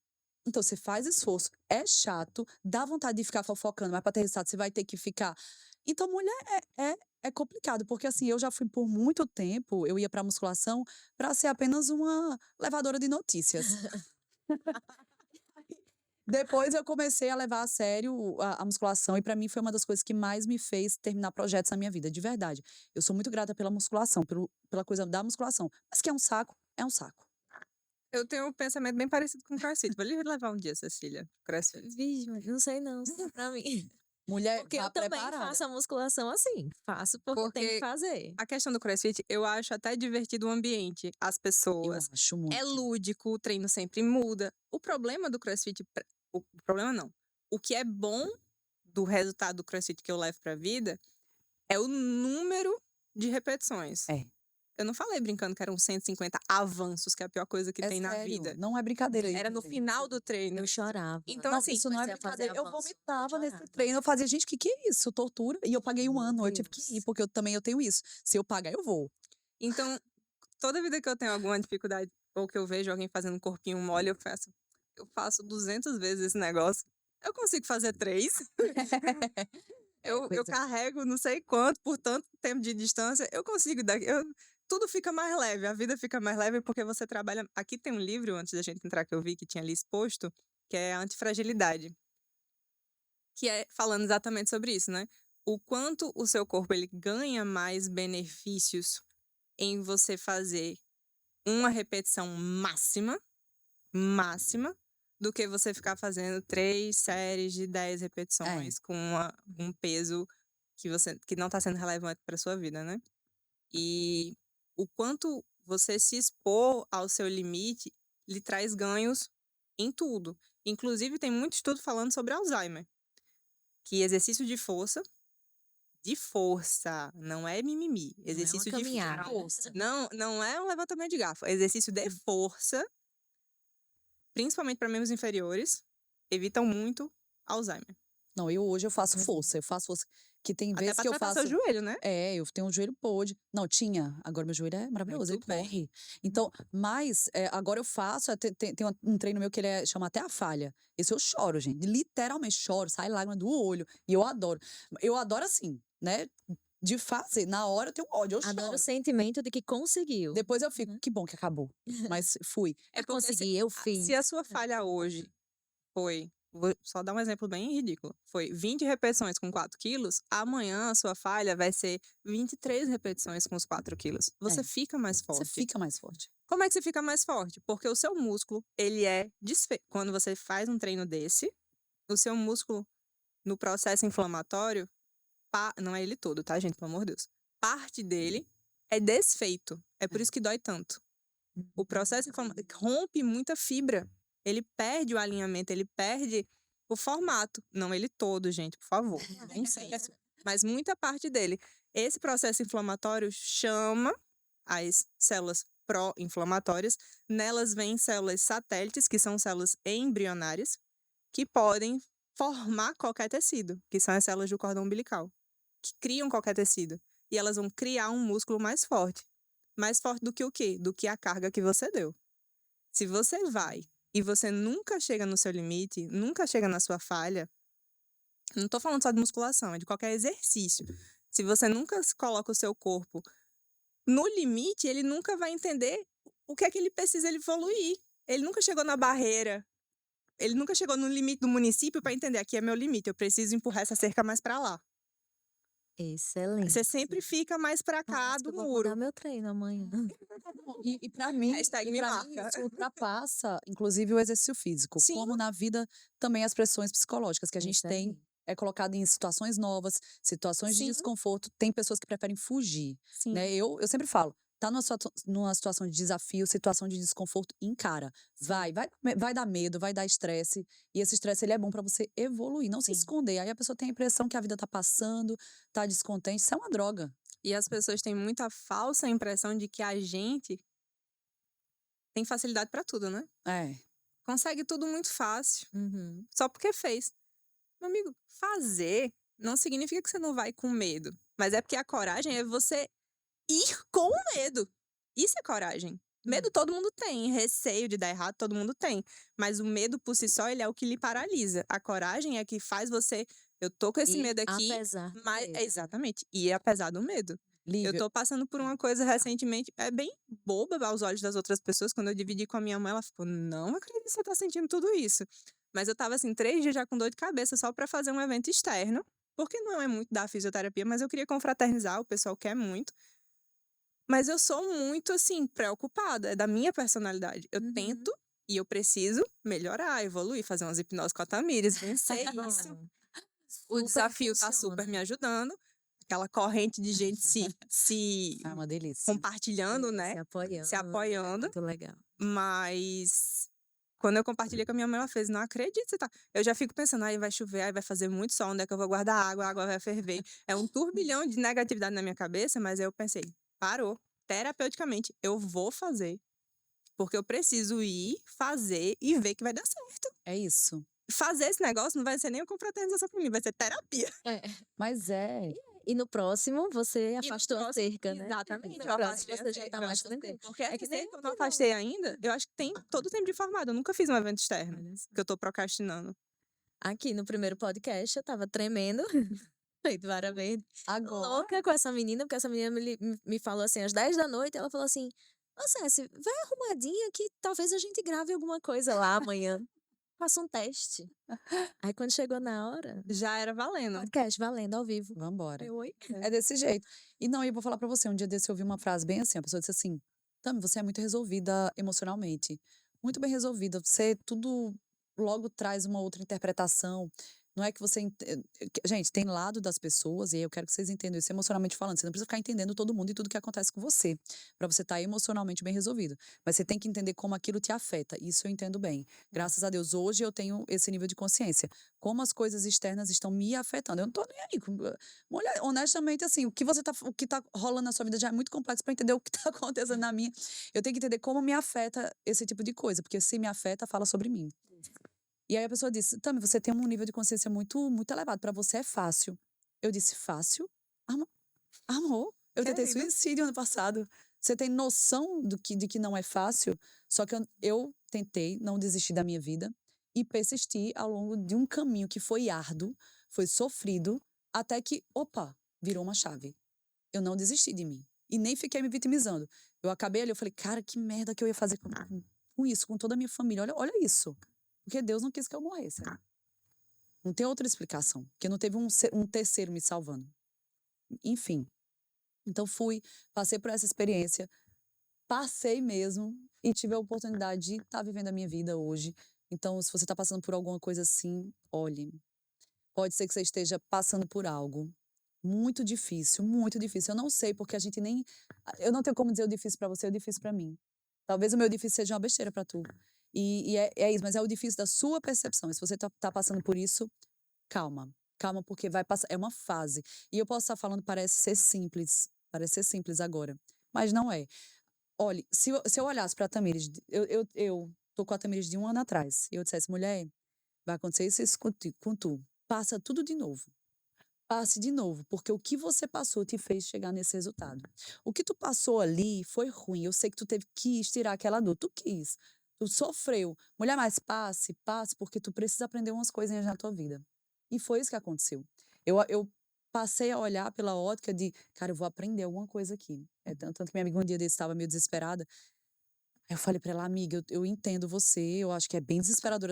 Então você faz esforço. É chato, dá vontade de ficar fofocando, mas para ter resultado você vai ter que ficar. Então, mulher é complicado, porque assim, eu já fui por muito tempo, eu ia pra musculação para ser apenas uma levadora de notícias. Depois eu comecei a levar a sério a musculação e pra mim foi uma das coisas que mais me fez terminar projetos na minha vida, de verdade. Eu sou muito grata pela musculação, pela coisa da musculação. Mas que é um saco, é um saco. Eu tenho um pensamento bem parecido com o CrossFit. Vou lhe levar um dia, Cecília, CrossFit. Vixe, mas não sei não, se é pra mim. Mulher, Porque vá eu também preparada. faço a musculação assim. Faço porque tem que Porque fazer. a questão do CrossFit, eu acho até divertido o ambiente, as Eu pessoas. acho muito. É lúdico, o treino sempre muda. O problema do CrossFit, o problema não. O que é bom do resultado do CrossFit que eu levo pra vida é o número de repetições. É. Eu não falei brincando que eram 150 avanços, que é a pior coisa que É tem na sério, vida. não é brincadeira isso, Era no gente. final do treino. Eu chorava. Então, Não, assim, isso não é comecei a fazer brincadeira. Eu avanço, eu vomitava nesse chorava. treino. Eu fazia, gente, que é isso? Tortura. E eu paguei um Meu ano. Eu tive que ir, Deus. porque eu tenho isso. Se eu pagar, eu vou. Então, toda vida que eu tenho alguma dificuldade ou que eu vejo alguém fazendo um corpinho mole, eu faço 200 vezes esse negócio. Eu consigo fazer 3. Eu Pois é. carrego não sei quanto, por tanto tempo de distância, eu consigo. Tudo fica mais leve, a vida fica mais leve porque você trabalha. Aqui tem um livro, antes da gente entrar, que eu vi que tinha ali exposto, que é Antifragilidade. Que é falando exatamente sobre isso, né? O quanto o seu corpo ele ganha mais benefícios em você fazer uma repetição máxima, do que você ficar fazendo 3 séries de 10 repetições com um peso que não está sendo relevante para sua vida, né? E o quanto você se expor ao seu limite lhe traz ganhos em tudo. Inclusive, tem muito estudo falando sobre Alzheimer. Que exercício de força, não é mimimi. Não é uma Exercício de caminhada. força. Não é um levantamento de garfo. É exercício de força, principalmente para membros inferiores, evitam muito Alzheimer. Não, hoje eu faço força. Eu faço força. Que tem Até vezes para que eu tratar faço. seu joelho, né? Eu tenho um joelho podre. Não, tinha. Agora meu joelho é maravilhoso, ele Muito bem. corre. Então, mas agora eu faço. Tem um treino meu que ele chama até a falha. Esse eu choro, gente. Literalmente choro, sai lágrima do olho. E eu adoro. Eu adoro assim, né? De fazer. Na hora eu tenho ódio, eu Adoro choro. o sentimento de que conseguiu. Depois eu fico, que bom que acabou. Mas fui. É Eu porque consegui, eu fiz. se a sua falha hoje foi, vou só dar um exemplo bem ridículo, foi 20 repetições com 4 quilos, amanhã a sua falha vai ser 23 repetições com os 4 quilos. Você fica mais Você forte. fica mais forte. Como é que você fica mais forte? Porque o seu músculo, ele é desfeito. Quando você faz um treino desse, o seu músculo, no processo inflamatório, não é ele todo, tá, gente? Pelo amor de Deus. Parte dele é desfeito. É por isso que dói tanto. O processo inflamatório rompe muita fibra. Ele perde o alinhamento, ele perde o formato. Não ele todo, gente, por favor. Bom senso. Mas muita parte dele. Esse processo inflamatório chama as células pró-inflamatórias, nelas vêm células satélites, que são células embrionárias, que podem formar qualquer tecido, que são as células do cordão umbilical, que criam qualquer tecido. E elas vão criar um músculo mais forte. Mais forte do que o quê? Do que a carga que você deu. Se você vai e você nunca chega no seu limite, nunca chega na sua falha, não estou falando só de musculação, é de qualquer exercício. Se você nunca coloca o seu corpo no limite, ele nunca vai entender o que é que ele precisa evoluir. Ele nunca chegou na barreira, ele nunca chegou no limite do município para entender, aqui é meu limite, eu preciso empurrar essa cerca mais para lá. Excelente. Você sempre fica mais para cá Parece que do eu vou mudar muro. meu treino amanhã. E para mim, Hashtag me para mim marca. isso ultrapassa, inclusive, o exercício físico, Sim. como na vida também as pressões psicológicas que a gente tem Excelente. é colocado em situações novas, situações de Sim. desconforto. Tem pessoas que preferem fugir, Sim. né? Eu sempre falo, tá numa situação de desafio, situação de desconforto, encara. Vai dar medo, vai dar estresse. E esse estresse ele é bom para você evoluir, não se Sim. esconder. Aí a pessoa tem a impressão que a vida tá passando, tá descontente. Isso é uma droga. E as pessoas têm muita falsa impressão de que a gente tem facilidade para tudo, né? É. Consegue tudo muito fácil, Uhum. só porque fez. Meu amigo, fazer não significa que você não vai com medo, mas é porque a coragem é você ir com o medo. Isso é coragem. Medo todo mundo tem, receio de dar errado todo mundo tem, mas o medo por si só ele é o que lhe paralisa. A coragem é que faz você, eu tô com esse E medo aqui, apesar do mas medo. exatamente, e apesar do medo. Eu Lívia, tô passando por uma coisa recentemente, é bem boba aos olhos das outras pessoas. Quando eu dividi com a minha mãe, ela ficou, não acredito que você tá sentindo tudo isso. Mas eu tava assim, 3 dias já com dor de cabeça só pra fazer um evento externo, porque não é muito da fisioterapia, mas eu queria confraternizar, o pessoal quer muito. Mas eu sou muito, assim, preocupada, é da minha personalidade. Eu Uhum. tento e eu preciso melhorar, evoluir, fazer umas hipnose com a Tamires, vencer isso. O Super desafio tá super me funciona. ajudando. Aquela corrente de gente se é uma delícia. compartilhando, Se né? apoiando. Se É apoiando. muito legal. Mas quando eu compartilhei com a minha mãe, ela fez, não acredito, você tá. Eu já fico pensando, aí vai chover, aí vai fazer muito sol, onde é que eu vou guardar água, a água vai ferver. É um turbilhão de negatividade na minha cabeça, mas aí eu pensei, parou. Terapeuticamente, eu vou fazer. Porque eu preciso ir, fazer e ver que vai dar certo. É isso. Fazer esse negócio não vai ser nem uma confraternização pra mim, vai ser terapia. É. Mas é. E no próximo, você E no afastou a próximo, cerca, né? exatamente, No eu próximo, afastei a você já cerca, tá eu mais afastei. tranquilo. Porque É essa que nem cerca eu não eu, não. afastei ainda, eu acho que tem todo o tempo de formado. Eu nunca fiz um evento externo, Olha só. que eu tô procrastinando. Aqui no primeiro podcast, eu tava tremendo, feito vara verde, Agora. louca com essa menina, porque essa menina me falou assim, às 10 da noite, ela falou assim, ô Céci, vai arrumadinha que talvez a gente grave alguma coisa lá amanhã. Faça um teste. Aí quando chegou na hora, Já era valendo. podcast valendo ao vivo. Vambora. Eu, oi? É desse jeito. E não, eu vou falar pra você, um dia desse eu ouvi uma frase bem assim, a pessoa disse assim, Tami, você é muito resolvida emocionalmente. Muito bem resolvida. Você tudo logo traz uma outra interpretação. Não é que você. Gente, tem lado das pessoas, e aí eu quero que vocês entendam isso emocionalmente falando. Você não precisa ficar entendendo todo mundo e tudo que acontece com você, pra você estar emocionalmente bem resolvido. Mas você tem que entender como aquilo te afeta. Isso eu entendo bem. Graças a Deus, hoje eu tenho esse nível de consciência. Como as coisas externas estão me afetando. Eu não tô nem aí. Mulher, honestamente, assim, o que tá rolando na sua vida já é muito complexo pra entender o que tá acontecendo na minha. Eu tenho que entender como me afeta esse tipo de coisa, porque se me afeta, fala sobre mim. E aí a pessoa disse, Tami, você tem um nível de consciência muito elevado, pra você é fácil. Eu disse, fácil? Amor, eu tentei Querida. suicídio ano passado. Você tem noção de que não é fácil? Só que eu tentei, não desistir da minha vida e persisti ao longo de um caminho que foi árduo, foi sofrido, até que, opa, virou uma chave. Eu não desisti de mim. E nem fiquei me vitimizando. Eu acabei ali, eu falei, cara, que merda que eu ia fazer com isso, com toda a minha família. Olha isso. Porque Deus não quis que eu morresse. Não tem outra explicação. Porque não teve um terceiro me salvando. Enfim. Então passei por essa experiência, passei mesmo e tive a oportunidade de estar vivendo a minha vida hoje. Então, se você está passando por alguma coisa assim, olhe. Pode ser que você esteja passando por algo muito difícil, muito difícil. Eu não sei, porque a gente nem. Eu não tenho como dizer o difícil pra você, o difícil pra mim. Talvez o meu difícil seja uma besteira pra tu. E é isso, mas é o difícil da sua percepção. E se você tá passando por isso, calma. Calma, porque vai passar. É uma fase. E eu posso estar falando, parece ser simples agora. Mas não é. Olhe, se eu olhasse pra Tamires, eu tô com a Tamires de 1 ano atrás, e eu dissesse: "Mulher, vai acontecer isso com tu, passa tudo de novo. Passe de novo, porque o que você passou te fez chegar nesse resultado. O que tu passou ali foi ruim, eu sei que tu teve que tirar aquela dor, tu quis, tu sofreu. Mulher, mas passe, porque tu precisa aprender umas coisinhas na tua vida". E foi isso que aconteceu. Eu passei a olhar pela ótica de: "Cara, eu vou aprender alguma coisa aqui". Tanto que minha amiga um dia desse estava meio desesperada, aí eu falei pra ela: "Amiga, eu entendo você, eu acho que é bem desesperadora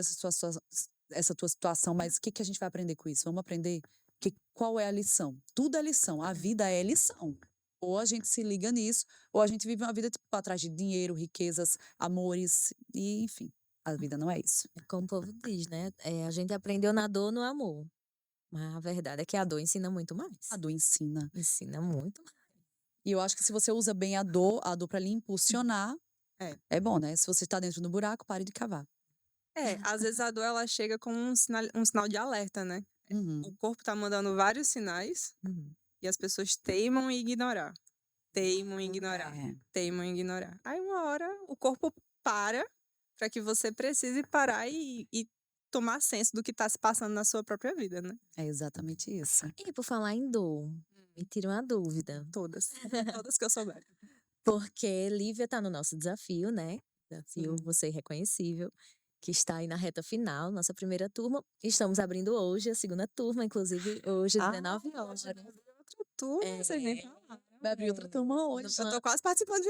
essa tua situação, mas o que que a gente vai aprender com isso? Vamos aprender qual é a lição? Tudo é lição, a vida é lição. Ou a gente se liga nisso, ou a gente vive uma vida, tipo, atrás de dinheiro, riquezas, amores e enfim, a vida não é isso". É como o povo diz, né? A gente aprendeu na dor, no amor. Mas a verdade é que a dor ensina muito mais. A dor ensina. Ensina muito mais. E eu acho que se você usa bem a dor pra lhe impulsionar, É. é bom, né? Se você tá dentro do buraco, pare de cavar. Às vezes a dor ela chega como um sinal de alerta, né? Uhum. O corpo tá mandando vários sinais Uhum. e as pessoas teimam em ignorar. Teimam em ignorar. É. Teimam em ignorar. Aí uma hora o corpo para que você precise parar e tomar senso do que tá se passando na sua própria vida, né? É exatamente isso. E por falar em dor, me tira uma dúvida. Todas. Todas que eu souber. Porque Lívia tá no nosso desafio, né? Desafio Sim. Você Irreconhecível, que está aí na reta final, nossa primeira turma. Estamos abrindo hoje a segunda turma, inclusive hoje, 19 horas. Hoje vai abrir outra turma, vocês nem falaram. Vai abrir outra turma hoje. Eu tô quase participando de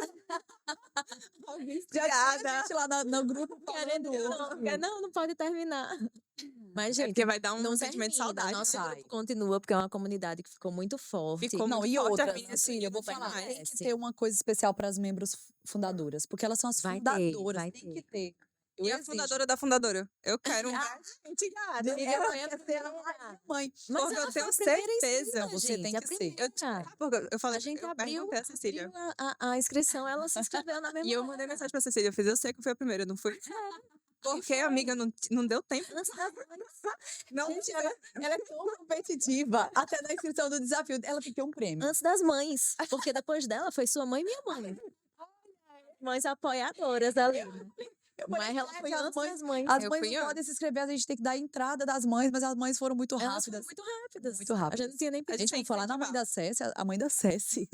Já tinha gente lá no grupo Querendo, falando. não pode terminar. Mas, É gente, porque vai dar um não sentimento de termina, saudade. nosso né? grupo continua, porque é uma comunidade que ficou muito forte. Ficou Não, muito e forte, outra, as meninas Cecília, eu vou unidas falar, demais. tem que ter uma coisa especial para as membros fundadoras, porque elas são as Vai ter, fundadoras, vai tem ter. que ter. Eu E a exijo. fundadora da fundadora? Eu quero um Ah, entilhada. Ela quer ser a mãe. Mas Porque ela eu foi tenho a primeira certeza. inscrita, Você gente, tem a que ser. primeira. Porque eu falei, A gente eu abriu, perguntei a Cecília. abriu a inscrição, ela se inscreveu na mesma E eu hora. mandei mensagem pra Cecília, eu sei que eu fui a primeira, não fui? Porque, amiga, não deu tempo. Antes das mães. Não, Gente, ela é tão competitiva, até na inscrição do desafio, ela tem que ter um prêmio. Antes das mães, porque depois dela foi sua mãe e minha mãe. Mães apoiadoras ali. Mas ela foi as antes mães, das mães. as Eu mães fui não antes. podem se inscrever, a gente tem que dar a entrada das mães, mas as mães foram muito Elas foram rápidas. muito rápidas. Muito A rápidas. gente não tinha nem A pedido. Gente, tem vamos que falar na mãe incentivar. da Cécia, a mãe da Cécia.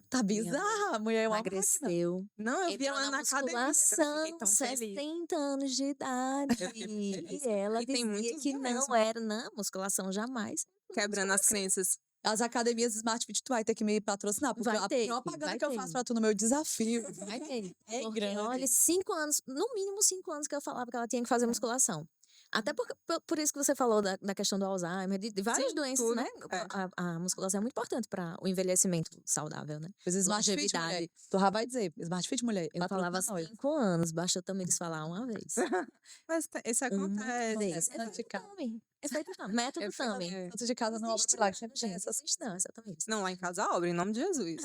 Tá bizarra, a mulher é uma máquina. Emagreceu. Não, eu vi Entrou ela na na academia. Eu musculação, fiquei tão feliz. 60 anos de idade. Eu fiquei muito feliz. E ela E tem dizia muitos que ganhos. não era, não, musculação jamais. Quebrando as crenças. As academias Smart Fit, tu vai ter que me patrocinar, porque Vai a ter, propaganda vai que eu ter. faço pra tu no meu desafio Vai ter. é Porque, grande. olha, 5 anos, no mínimo 5 anos que eu falava que ela tinha que fazer musculação. Até por isso que você falou da questão do Alzheimer, de várias Sim, doenças, tudo. né? É. A musculação é muito importante para o envelhecimento saudável, né? Pois Smart Fit, mulher. Longevidade. Tu já vai dizer, Smart Fit, mulher, Eu falava patrocina nós. 5 anos, basta também falar uma vez. Mas isso Uma acontece. vez. Santo de Efeito casa. Tami. Efeito Tami. Método Efeito Tami. Tami. Santo de casa não obra Existe, milagre, não, sempre tem gente. essas Existe, não, exatamente. Não, lá em casa obra, em nome de Jesus.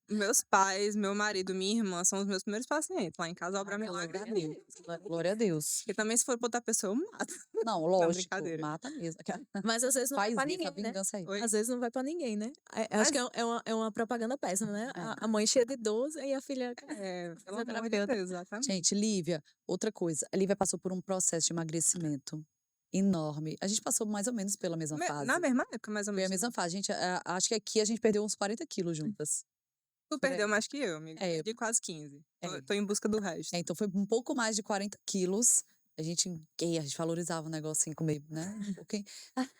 meus pais, meu marido, minha irmã são os meus primeiros pacientes. Lá em casa obra milagre. Glória a Deus. Glória a Deus. Porque também, se for pra outra pessoa, eu mato. Não, lógico, brincadeira. mata mesmo. Mas às vezes não vai Faz pra isso, a ninguém, né? vingança aí. Oi? Às vezes não vai pra ninguém, né? Acho que é uma propaganda péssima, né? A mãe cheia de 12 e a filha. Pelo amor de Fisioterapeuta. Deus, exatamente. Gente, Lívia, outra coisa. A Lívia passou por um processo de emagrecimento enorme. A gente passou mais ou menos pela mesma fase. Na mesma época, mais ou Foi a menos. mesma fase. Gente, acho que aqui a gente perdeu uns 40 quilos juntas. Tu perdeu mais que eu, amiga. É. Perdi quase 15. É. Tô em busca do resto. Então foi um pouco mais de 40 quilos. A gente valorizava o negocinho, comer, né? Um pouquinho.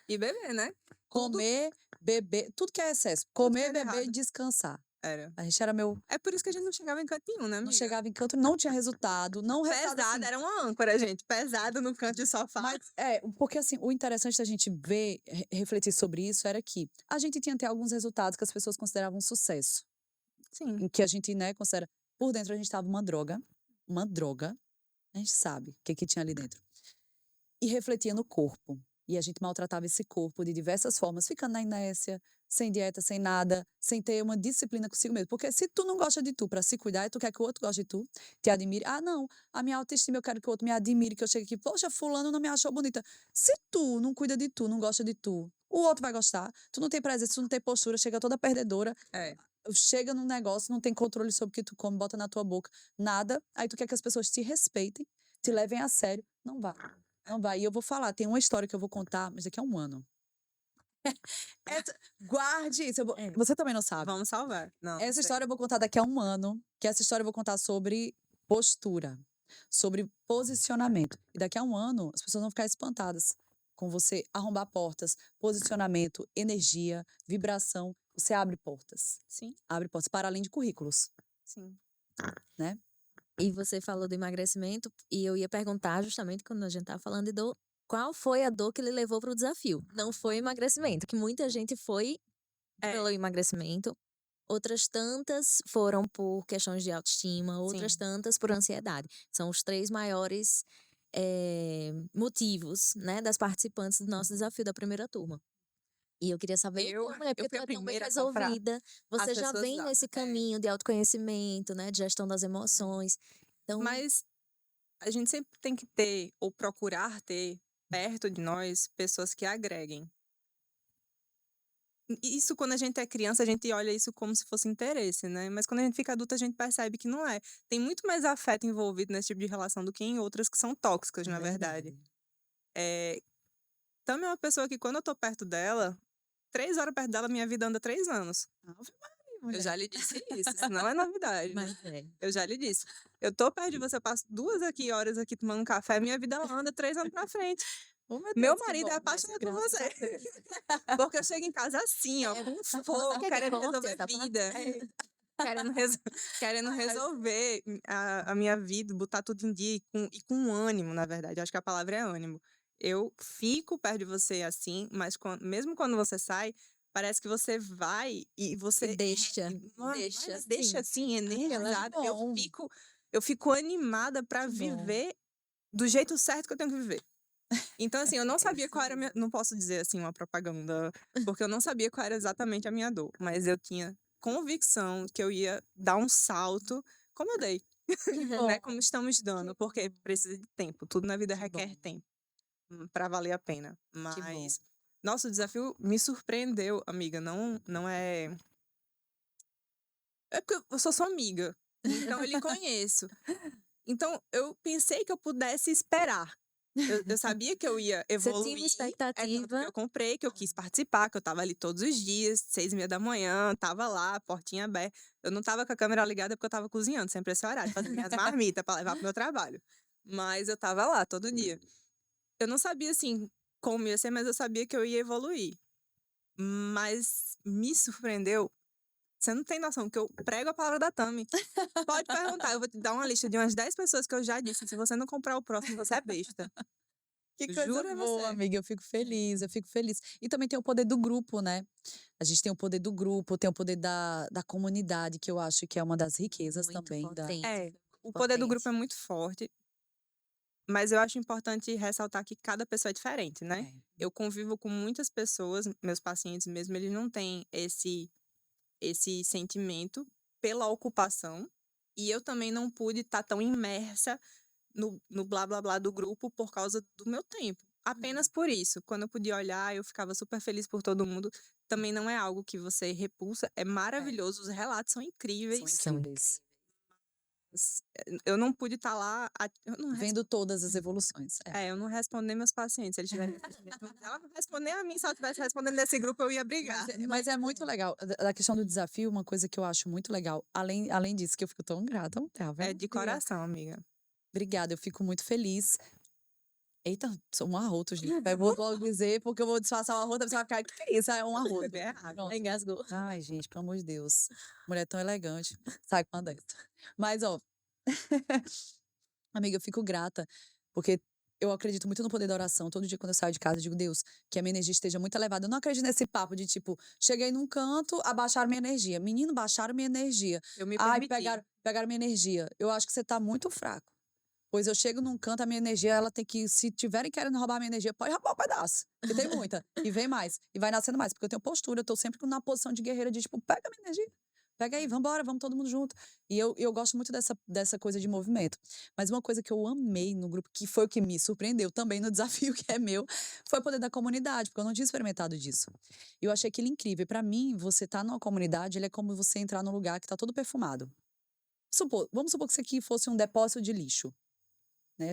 E beber, né? Comer, beber, tudo que é excesso. Comer, era beber e errado. descansar. Era. A gente era meio. É por isso que a gente não chegava em canto nenhum, né, amiga? Não chegava em canto, não tinha resultado, não resultado Pesado, assim. era uma âncora, gente. Pesado no canto de sofá. Mas, porque assim, o interessante da gente ver, refletir sobre isso era que a gente tinha até alguns resultados que as pessoas consideravam um sucesso. Sim. Em que a gente, né, considera. Por dentro a gente tava uma droga. A gente sabe o que tinha ali dentro. E refletia no corpo. E a gente maltratava esse corpo de diversas formas, ficando na inércia, sem dieta, sem nada, sem ter uma disciplina consigo mesmo. Porque se tu não gosta de tu pra se cuidar e tu quer que o outro goste de tu, te admire. Ah, não, a minha autoestima eu quero que o outro me admire, que eu chegue aqui, poxa, fulano não me achou bonita. Se tu não cuida de tu, não gosta de tu, o outro vai gostar. Tu não tem presença, tu não tem postura, chega toda perdedora. É. chega num negócio, não tem controle sobre o que tu come, bota na tua boca, nada. Aí tu quer que as pessoas te respeitem, te levem a sério. Não vai. Não vai. E eu vou falar, tem uma história que eu vou contar, mas daqui a um ano. Guarde isso. Você também não sabe. Vamos salvar. Não, Essa sei. história eu vou contar daqui a um ano, que essa história eu vou contar sobre postura, sobre posicionamento. E daqui a um ano, as pessoas vão ficar espantadas com você arrombar portas, posicionamento, energia, vibração. Você abre portas. Sim, Abre portas para além de currículos, sim. né? E você falou do emagrecimento, e eu ia perguntar justamente quando a gente tava falando de dor, qual foi a dor que ele levou para o desafio? Não foi o emagrecimento, que muita gente foi pelo É, emagrecimento, outras tantas foram por questões de autoestima, outras sim. tantas por ansiedade. São os 3 maiores motivos, né, das participantes do nosso desafio da primeira turma. E eu queria saber Eu, como é, eu porque fui tu a é tão bem primeira a comprar resolvida, as você já pessoas vem lá. nesse caminho de autoconhecimento, né, de gestão das emoções. Então, Mas a gente sempre tem que ter, ou procurar ter, perto de nós, pessoas que agreguem. Isso, quando a gente é criança, a gente olha isso como se fosse interesse, né? Mas quando a gente fica adulta, a gente percebe que não é. Tem muito mais afeto envolvido nesse tipo de relação do que em outras que são tóxicas, na verdade. É, Tami é uma pessoa que, quando eu tô perto dela, 3 horas perto dela, minha vida anda 3 anos. Ave Maria, Eu mulher. já lhe disse isso, isso não é novidade. mas é. Eu já lhe disse. Eu tô perto de você, eu passo 2 horas aqui tomando um café, minha vida anda 3 anos pra frente. Oh, meu Meu Deus, que marido é bom, apaixonado por graças você. a Deus. Porque eu chego em casa assim, ó, com Você fogo, quer que querendo corte resolver essa parte? vida. Querendo, querendo resolver a minha vida, botar tudo em dia e com ânimo, na verdade. Eu acho que a palavra é ânimo. Eu fico perto de você assim, mas mesmo quando você sai, parece que você vai e E você deixa, deixa assim, Que energizada. bom, Eu fico animada para que bom. viver do jeito certo que eu tenho que viver. Então, assim, eu não sabia qual era a minha. Não posso dizer assim uma propaganda, porque eu não sabia qual era exatamente a minha dor, mas eu tinha convicção que eu ia dar um salto, como eu dei, né? Como estamos dando, porque precisa de tempo. Tudo na vida Que requer bom, tempo para valer a pena. que bom. Mas nosso desafio me surpreendeu, amiga. Não, não é. É porque eu sou sua amiga, então eu lhe conheço. Então eu pensei que eu pudesse esperar. Eu sabia que eu ia Você tinha uma evoluir, tanto que expectativa. eu comprei, que eu quis participar, que eu tava ali todos os dias, 6h30 da manhã, tava lá, portinha aberta. Eu não tava com a câmera ligada porque eu tava cozinhando, sempre esse horário, fazendo minhas marmitas pra levar pro meu trabalho. Mas eu tava lá todo dia. Eu não sabia, assim, como ia ser, mas eu sabia que eu ia evoluir. Mas me surpreendeu. Você não tem noção que eu prego a palavra da Tami. Pode perguntar, eu vou te dar uma lista de umas 10 pessoas que eu já disse. Se você não comprar o próximo, você é besta. Que coisa Juro a boa, você. amiga. Eu fico feliz, eu fico feliz. E também tem o poder do grupo, né? A gente tem o poder do grupo, tem o poder da comunidade, que eu acho que é uma das riquezas Muito também. potente, É, foi o muito poder do grupo potente. é muito forte, mas eu acho importante ressaltar que cada pessoa é diferente, né? É. Eu convivo com muitas pessoas, meus pacientes mesmo, eles não têm esse sentimento pela ocupação, e eu também não pude estar tão imersa no blá blá blá do grupo por causa do meu tempo. Apenas por isso. Quando eu podia olhar, eu ficava super feliz por todo mundo. Também não é algo que você repulsa, é É, maravilhoso, os relatos são são incríveis. São incríveis. Eu não pude estar lá, eu não Vendo todas as evoluções. É. eu não respondi meus pacientes, se eles tivessem ela não responder a mim, se ela tivesse respondendo nesse grupo, eu ia brigar. Mas é muito legal. Da questão do desafio, uma coisa que eu acho muito legal, além disso, que eu fico tão grata, tá É vendo? de coração, amiga. Obrigada, eu fico muito feliz. Eita, sou um arroto, gente. Eu vou logo dizer, porque eu vou disfarçar o arroto, você vai ficar, que é isso? É um arroto. Beber água. Pronto. Engasgou. Ai, gente, pelo amor de Deus. Mulher tão elegante. Sai com a dessa. Mas, ó, amiga, eu fico grata, porque eu acredito muito no poder da oração. Todo dia, quando eu saio de casa, eu digo, Deus, que a minha energia esteja muito elevada. Eu não acredito nesse papo de, tipo, cheguei num canto, abaixaram minha energia. Menino, baixaram minha energia. Eu me Ai, permiti. pegaram minha energia. Eu acho que você tá muito fraco. Pois eu chego num canto, a minha energia, ela tem que, se tiverem querendo roubar a minha energia, pode roubar um pedaço. Porque tem muita. E vem mais. E vai nascendo mais. Porque eu tenho postura, eu tô sempre na posição de guerreira, de, tipo, pega a minha energia. Pega aí, vambora, vamos todo mundo junto. E eu gosto muito dessa coisa de movimento. Mas uma coisa que eu amei no grupo, que foi o que me surpreendeu também no desafio que é meu, foi o poder da comunidade, porque eu não tinha experimentado disso. E eu achei aquilo incrível. E pra mim, você tá numa comunidade, ele é como você entrar num lugar que tá todo perfumado. Vamos supor que isso aqui fosse um depósito de lixo, né?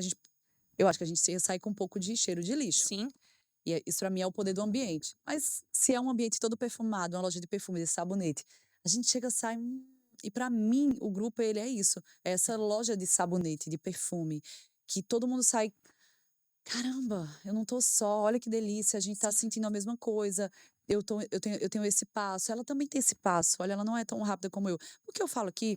Eu acho que a gente ia sair com um pouco de cheiro de lixo. Sim. E isso pra mim é o poder do ambiente. Mas se é um ambiente todo perfumado, uma loja de perfume, de sabonete, a gente chega, sai. E pra mim, o grupo, ele é isso. É essa loja de sabonete, de perfume, que todo mundo sai. Caramba, eu não tô só, olha que delícia, a gente tá sentindo a mesma coisa. Eu tenho esse passo, ela também tem esse passo. Olha, ela não é tão rápida como eu. Porque eu falo aqui,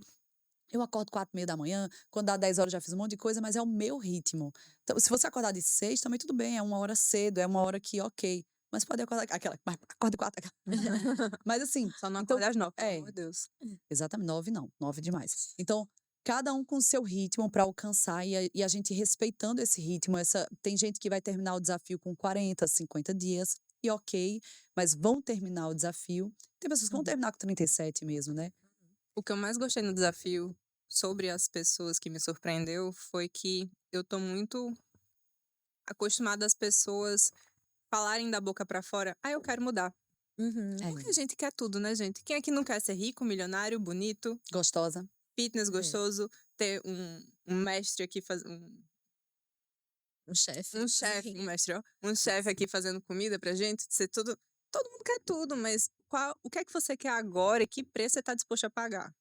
eu acordo 4h30 da manhã, quando dá 10 horas já fiz um monte de coisa, mas é o meu ritmo. Então, se você acordar de 6, também tudo bem, é uma hora cedo, é uma hora que, ok. Mas pode acordar, mas acorda 4. Mas assim, Só não então, acordar às 9, pelo é, amor de Deus. exatamente, 9 não, 9 demais. Então, cada um com o seu ritmo para alcançar e a gente respeitando esse ritmo. Tem gente que vai terminar o desafio com 40, 50 dias, e ok, mas vão terminar o desafio. Tem pessoas que vão terminar com 37 mesmo, né? O que eu mais gostei no desafio sobre as pessoas que me surpreendeu foi que eu tô muito acostumada às pessoas falarem da boca pra fora, eu quero mudar. Uhum. Porque a gente quer tudo, né, gente? Quem é que não quer ser rico, milionário, bonito, Gostosa. fitness gostoso, ter um mestre aqui Um chefe. um chefe, um mestre, ó, um chefe aqui fazendo comida pra gente, ser tudo. Todo mundo quer tudo, mas o que é que você quer agora e que preço você tá disposto a pagar?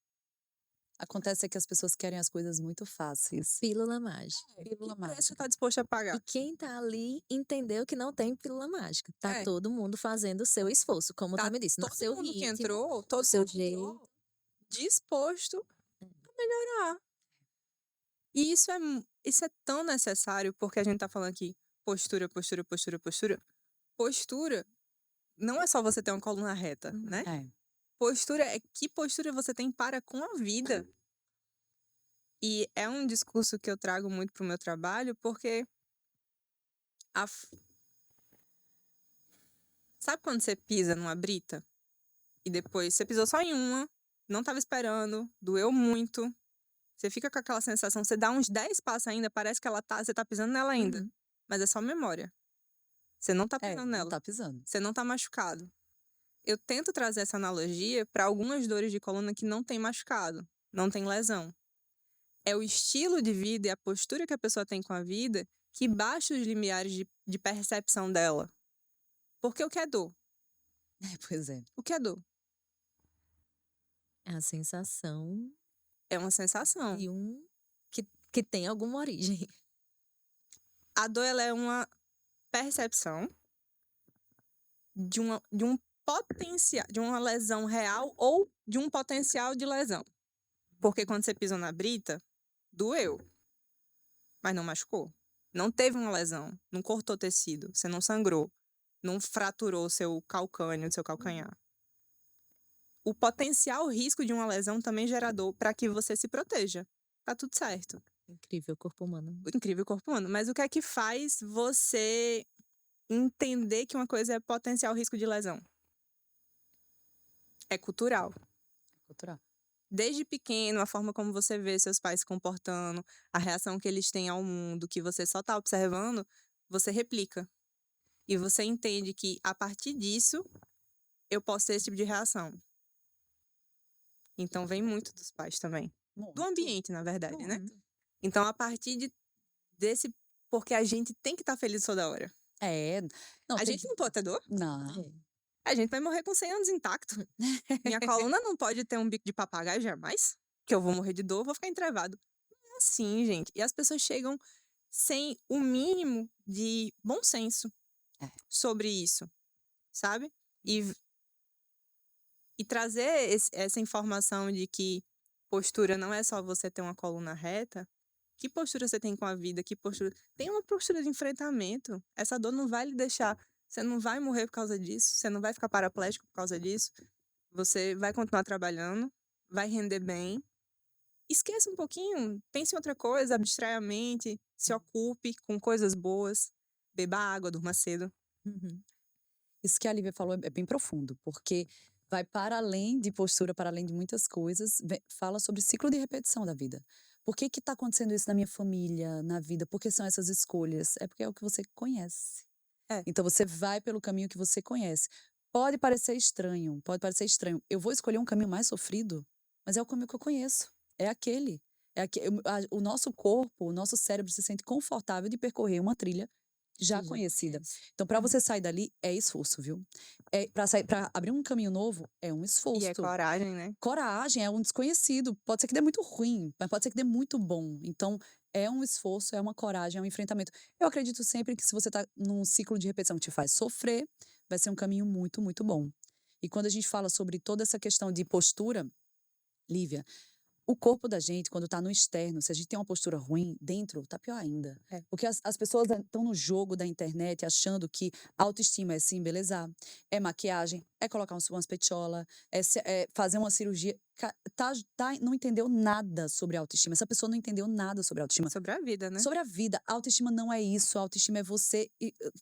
Acontece que as pessoas querem as coisas muito fáceis. Pílula mágica. Pílula Que preço você mágica. tá disposto a pagar? E quem tá ali entendeu que não tem pílula mágica. Tá É. todo mundo fazendo o seu esforço, como Tá tu me disse, no todo seu mundo que ritmo, entrou, do seu jeito. disposto a melhorar. E isso é tão necessário, porque a gente tá falando aqui postura, postura, postura, postura. Postura não é só você ter uma coluna reta, né? É. Postura é que postura você tem para com a vida. E é um discurso que eu trago muito pro meu trabalho, porque a f- sabe quando você pisa numa brita e depois você pisou só em uma, não tava esperando, doeu muito. Você fica com aquela sensação, você dá uns 10 passos ainda, parece que você tá pisando nela ainda. Uhum. Mas é só memória. Você não tá pisando Não nela. tá pisando. Você não tá machucado. Eu tento trazer essa analogia para algumas dores de coluna que não tem machucado, não tem lesão. É o estilo de vida e a postura que a pessoa tem com a vida que baixa os limiares de percepção dela. Porque o que é dor? Pois é. O que é dor? É a sensação É uma sensação. de que tem alguma origem. A dor ela é uma percepção de um potencial, de uma lesão real ou de um potencial de lesão. Porque quando você pisou na brita, doeu, mas não machucou. Não teve uma lesão, não cortou tecido, você não sangrou, não fraturou seu calcânio, seu calcanhar. O potencial risco de uma lesão também gera dor para que você se proteja. Tá tudo certo. Incrível, corpo humano. O incrível corpo humano. Mas o que é que faz você entender que uma coisa é potencial risco de lesão? É cultural. Cultural. Desde pequeno, a forma como você vê seus pais se comportando, a reação que eles têm ao mundo, que você só tá observando, você replica. E você entende que, a partir disso, eu posso ter esse tipo de reação. Então, vem muito dos pais também. Do Muito. ambiente, na verdade, né? Muito. Então, a partir desse... Porque a gente tem que estar feliz toda hora. É. Não, A gente não pode ter dor. Não. A gente vai morrer com 100 anos intacto. Minha coluna não pode ter um bico de papagaio jamais, que eu vou morrer de dor, vou ficar entrevado. Não é assim, gente. E as pessoas chegam sem o mínimo de bom senso sobre isso, sabe? E trazer essa informação de que postura não é só você ter uma coluna reta. Que postura você tem com a vida? Que postura... Tem uma postura de enfrentamento. Essa dor não vai lhe deixar... Você não vai morrer por causa disso. Você não vai ficar paraplégico por causa disso. Você vai continuar trabalhando. Vai render bem. Esqueça um pouquinho. Pense em outra coisa. Abstraia a mente. Se ocupe com coisas boas. Beba água, durma cedo. Uhum. Isso que a Lívia falou é bem profundo, porque vai para além de postura, para além de muitas coisas, fala sobre ciclo de repetição da vida. Por que que tá acontecendo isso na minha família, na vida? Por que são essas escolhas? É porque é o que você conhece. É. Então você vai pelo caminho que você conhece. Pode parecer estranho, pode parecer estranho. Eu vou escolher um caminho mais sofrido, mas é o caminho que eu conheço. É aquele. O nosso corpo, o nosso cérebro se sente confortável de percorrer uma trilha já Que já conhecida. conhece. Então, para você sair dali, é esforço, viu? Para abrir um caminho novo, é um E é esforço. coragem, né? Coragem, é um desconhecido. Pode ser que dê muito ruim, mas pode ser que dê muito bom. Então, é um esforço, é uma coragem, é um enfrentamento. Eu acredito sempre que se você tá num ciclo de repetição que te faz sofrer, vai ser um caminho muito, muito bom. E quando a gente fala sobre toda essa questão de postura, Lívia, o corpo da gente, quando tá no externo, se a gente tem uma postura ruim, dentro tá pior ainda. É. Porque as pessoas estão no jogo da internet achando que autoestima é se embelezar, é maquiagem, é colocar umas petiola, é fazer uma cirurgia. Não entendeu nada sobre autoestima. Essa pessoa não entendeu nada sobre autoestima. Sobre a vida, né? Sobre a vida, a autoestima não é isso. A autoestima é você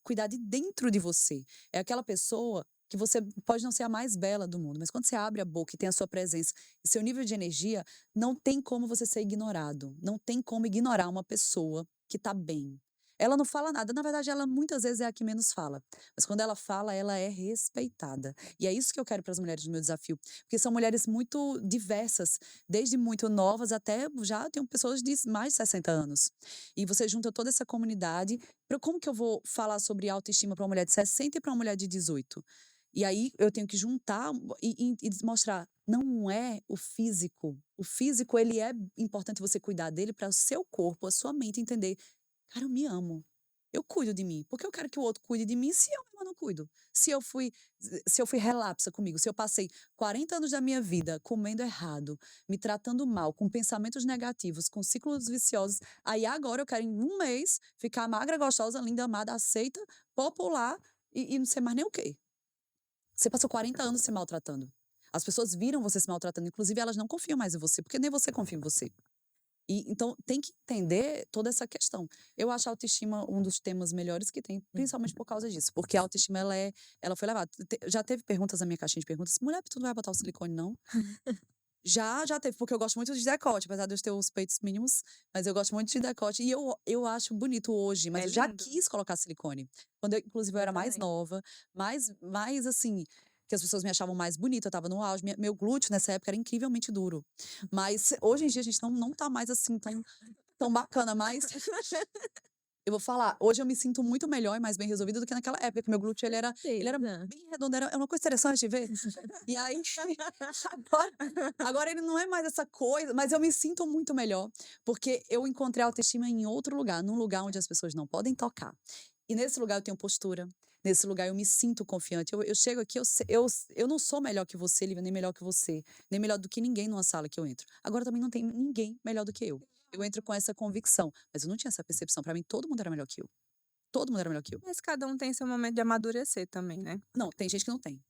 cuidar de dentro de você. É aquela pessoa que você pode não ser a mais bela do mundo, mas quando você abre a boca e tem a sua presença e seu nível de energia, não tem como você ser ignorado. Não tem como ignorar uma pessoa que tá bem. Ela não fala nada. Na verdade, ela muitas vezes é a que menos fala. Mas quando ela fala, ela é respeitada. E é isso que eu quero para as mulheres do meu desafio. Porque são mulheres muito diversas, desde muito novas até já tem pessoas de mais de 60 anos. E você junta toda essa comunidade. Como que eu vou falar sobre autoestima para uma mulher de 60 e para uma mulher de 18? E aí eu tenho que juntar e mostrar, não é o físico. O físico, ele é importante você cuidar dele para o seu corpo, a sua mente entender, cara, eu me amo. Eu cuido de mim. Por que eu quero que o outro cuide de mim se eu mesma não cuido? Se eu fui relapsa comigo, se eu passei 40 anos da minha vida comendo errado, me tratando mal, com pensamentos negativos, com ciclos viciosos, aí agora eu quero em um mês ficar magra, gostosa, linda, amada, aceita, popular e não sei mais nem o quê. Você passou 40 anos se maltratando. As pessoas viram você se maltratando, inclusive elas não confiam mais em você, porque nem você confia em você. Então tem que entender toda essa questão. Eu acho a autoestima um dos temas melhores que tem, principalmente por causa disso, porque a autoestima ela foi levada. Já teve perguntas na minha caixinha de perguntas, mulher, tu não vai botar o silicone não? Já teve, porque eu gosto muito de decote, apesar de eu ter os peitos mínimos, mas eu gosto muito de decote. E eu acho bonito hoje, mas É eu já lindo. quis colocar silicone. Quando inclusive, eu Eu era mais também. nova, mais assim, que as pessoas me achavam mais bonita, eu tava no auge. Meu glúteo nessa época era incrivelmente duro. Mas hoje em dia a gente não tá mais assim tão bacana, mas eu vou falar, hoje eu me sinto muito melhor e mais bem resolvida do que naquela época, que meu glúteo ele era Certeza. bem redondo, é uma coisa interessante de ver. E aí, agora ele não é mais essa coisa, mas eu me sinto muito melhor, porque eu encontrei a autoestima em outro lugar, num lugar onde as pessoas não podem tocar. E nesse lugar eu tenho postura, nesse lugar eu me sinto confiante. Eu chego aqui, eu não sou melhor que você, Lívia, nem melhor que você, nem melhor do que ninguém numa sala que eu entro. Agora também não tem ninguém melhor do que eu. Eu entro com essa convicção, mas eu não tinha essa percepção. Pra mim, todo mundo era melhor que eu. Todo mundo era melhor que eu. Mas cada um tem seu momento de amadurecer também, né? Não, tem gente que não tem.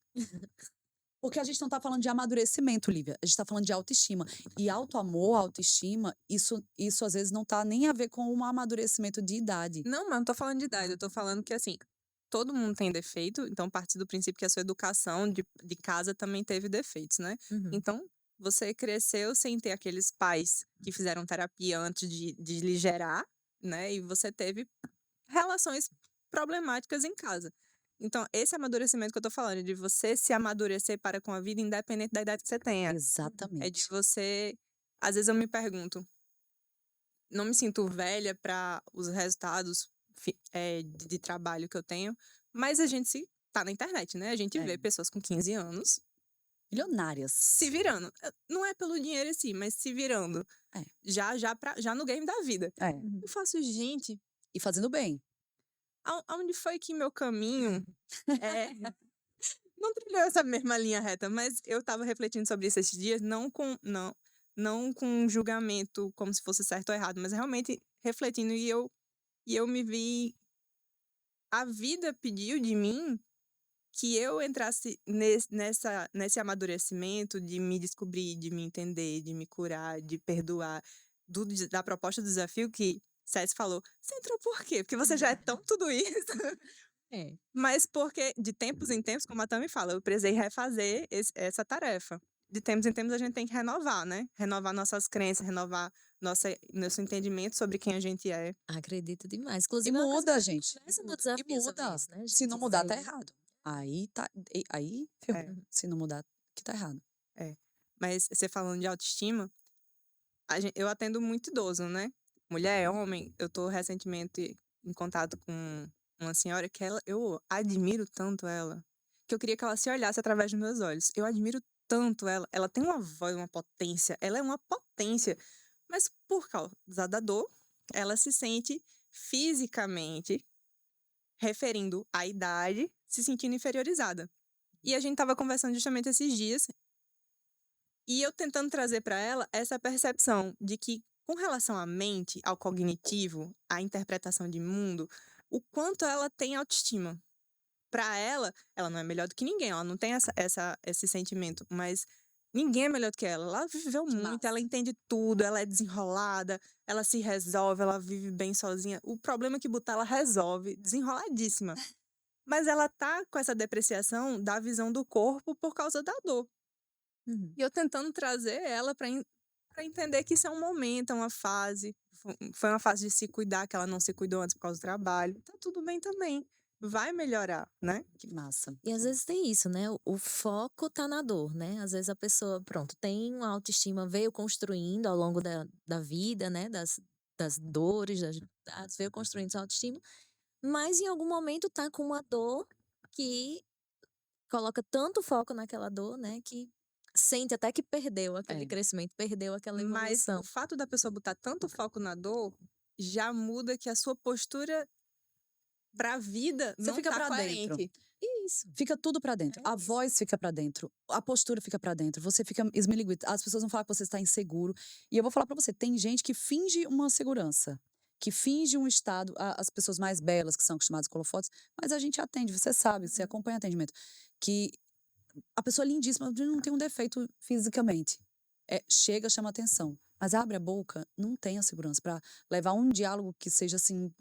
Porque a gente não tá falando de amadurecimento, Lívia. A gente tá falando de autoestima. E autoamor, autoestima, isso às vezes não tá nem a ver com um amadurecimento de idade. Não, mas não tô falando de idade, eu tô falando que assim, todo mundo tem defeito, então parte do princípio que a sua educação de casa também teve defeitos, né? Uhum. Então, você cresceu sem ter aqueles pais que fizeram terapia antes de lhe gerar, né? E você teve relações problemáticas em casa. Então, esse amadurecimento que eu tô falando, de você se amadurecer para com a vida, independente da idade que você tenha. É de Exatamente. você. Às vezes eu me pergunto, não me sinto velha para os resultados de trabalho que eu tenho, mas a gente tá na internet, né? A gente É. vê pessoas com 15 anos Milionárias. se virando. Não é pelo dinheiro em si, mas se virando. É. Já no game da vida. É. Uhum. Eu faço, gente, E fazendo bem. aonde foi que meu caminho não trilhou essa mesma linha reta, mas eu tava refletindo sobre isso esses dias, não com um julgamento como se fosse certo ou errado, mas realmente refletindo e eu me vi. A vida pediu de mim que eu entrasse nesse amadurecimento de me descobrir, de me entender, de me curar, de perdoar, da proposta do desafio que César falou. Você entrou por quê? Porque você já é tão tudo isso. É. Mas porque, de tempos em tempos, como a Tami fala, eu precisei refazer essa tarefa. De tempos em tempos, a gente tem que renovar, né? Renovar nossas crenças, renovar nosso entendimento sobre quem a gente é. Acredito demais. E Inclusive, é uma coisa que muda, a gente. conversa no E desafio sobre muda. isso, né, Se não gente? mudar, tá Ver. errado. Aí ferrou. É, Se não mudar, que tá errado. é. Mas você falando de autoestima, eu atendo muito idoso, né? Mulher, homem. Eu tô recentemente em contato com uma senhora que eu admiro tanto ela, que eu queria que ela se olhasse através dos meus olhos. Eu admiro tanto ela. Ela tem uma voz, uma potência. Ela é uma potência. Mas por causa da dor, ela se sente fisicamente, referindo à idade, se sentindo inferiorizada. E a gente tava conversando justamente esses dias, e eu tentando trazer para ela essa percepção de que, com relação à mente, ao cognitivo, à interpretação de mundo, o quanto ela tem autoestima. Para ela não é melhor do que ninguém, ela não tem esse sentimento, mas ninguém é melhor do que ela. Ela viveu Que muito, ela massa. entende tudo, ela é desenrolada, ela se resolve, ela vive bem sozinha. O problema que botar, ela resolve, desenroladíssima. Mas ela tá com essa depreciação da visão do corpo por causa da dor. Uhum. E eu tentando trazer ela para entender que isso é um momento, é uma fase. Foi uma fase de se cuidar, que ela não se cuidou antes por causa do trabalho. Tá tudo bem também. Vai melhorar, né? Que massa. E às vezes tem isso, né? O foco tá na dor, né? Às vezes a pessoa, pronto, tem uma autoestima, veio construindo ao longo da vida, né? Das dores, veio construindo sua autoestima, mas em algum momento tá com uma dor que coloca tanto foco naquela dor, né? Que sente até que perdeu aquele É. crescimento, perdeu aquela Mas evolução. o fato da pessoa botar tanto foco na dor já muda que a sua postura pra vida Você não fica tá pra dentro. coerente. Isso. Fica tudo pra dentro. É A isso. voz fica pra dentro. A postura fica pra dentro. Você fica esmiliguido. As pessoas vão falar que você está inseguro. E eu vou falar pra você, tem gente que finge uma segurança, que finge um estado, as pessoas mais belas que são acostumadas com holofotes, mas a gente atende, você sabe, você acompanha atendimento, que a pessoa é lindíssima, não tem um defeito fisicamente. Chega, chama atenção, mas abre a boca, não tem a segurança pra levar um diálogo que seja assim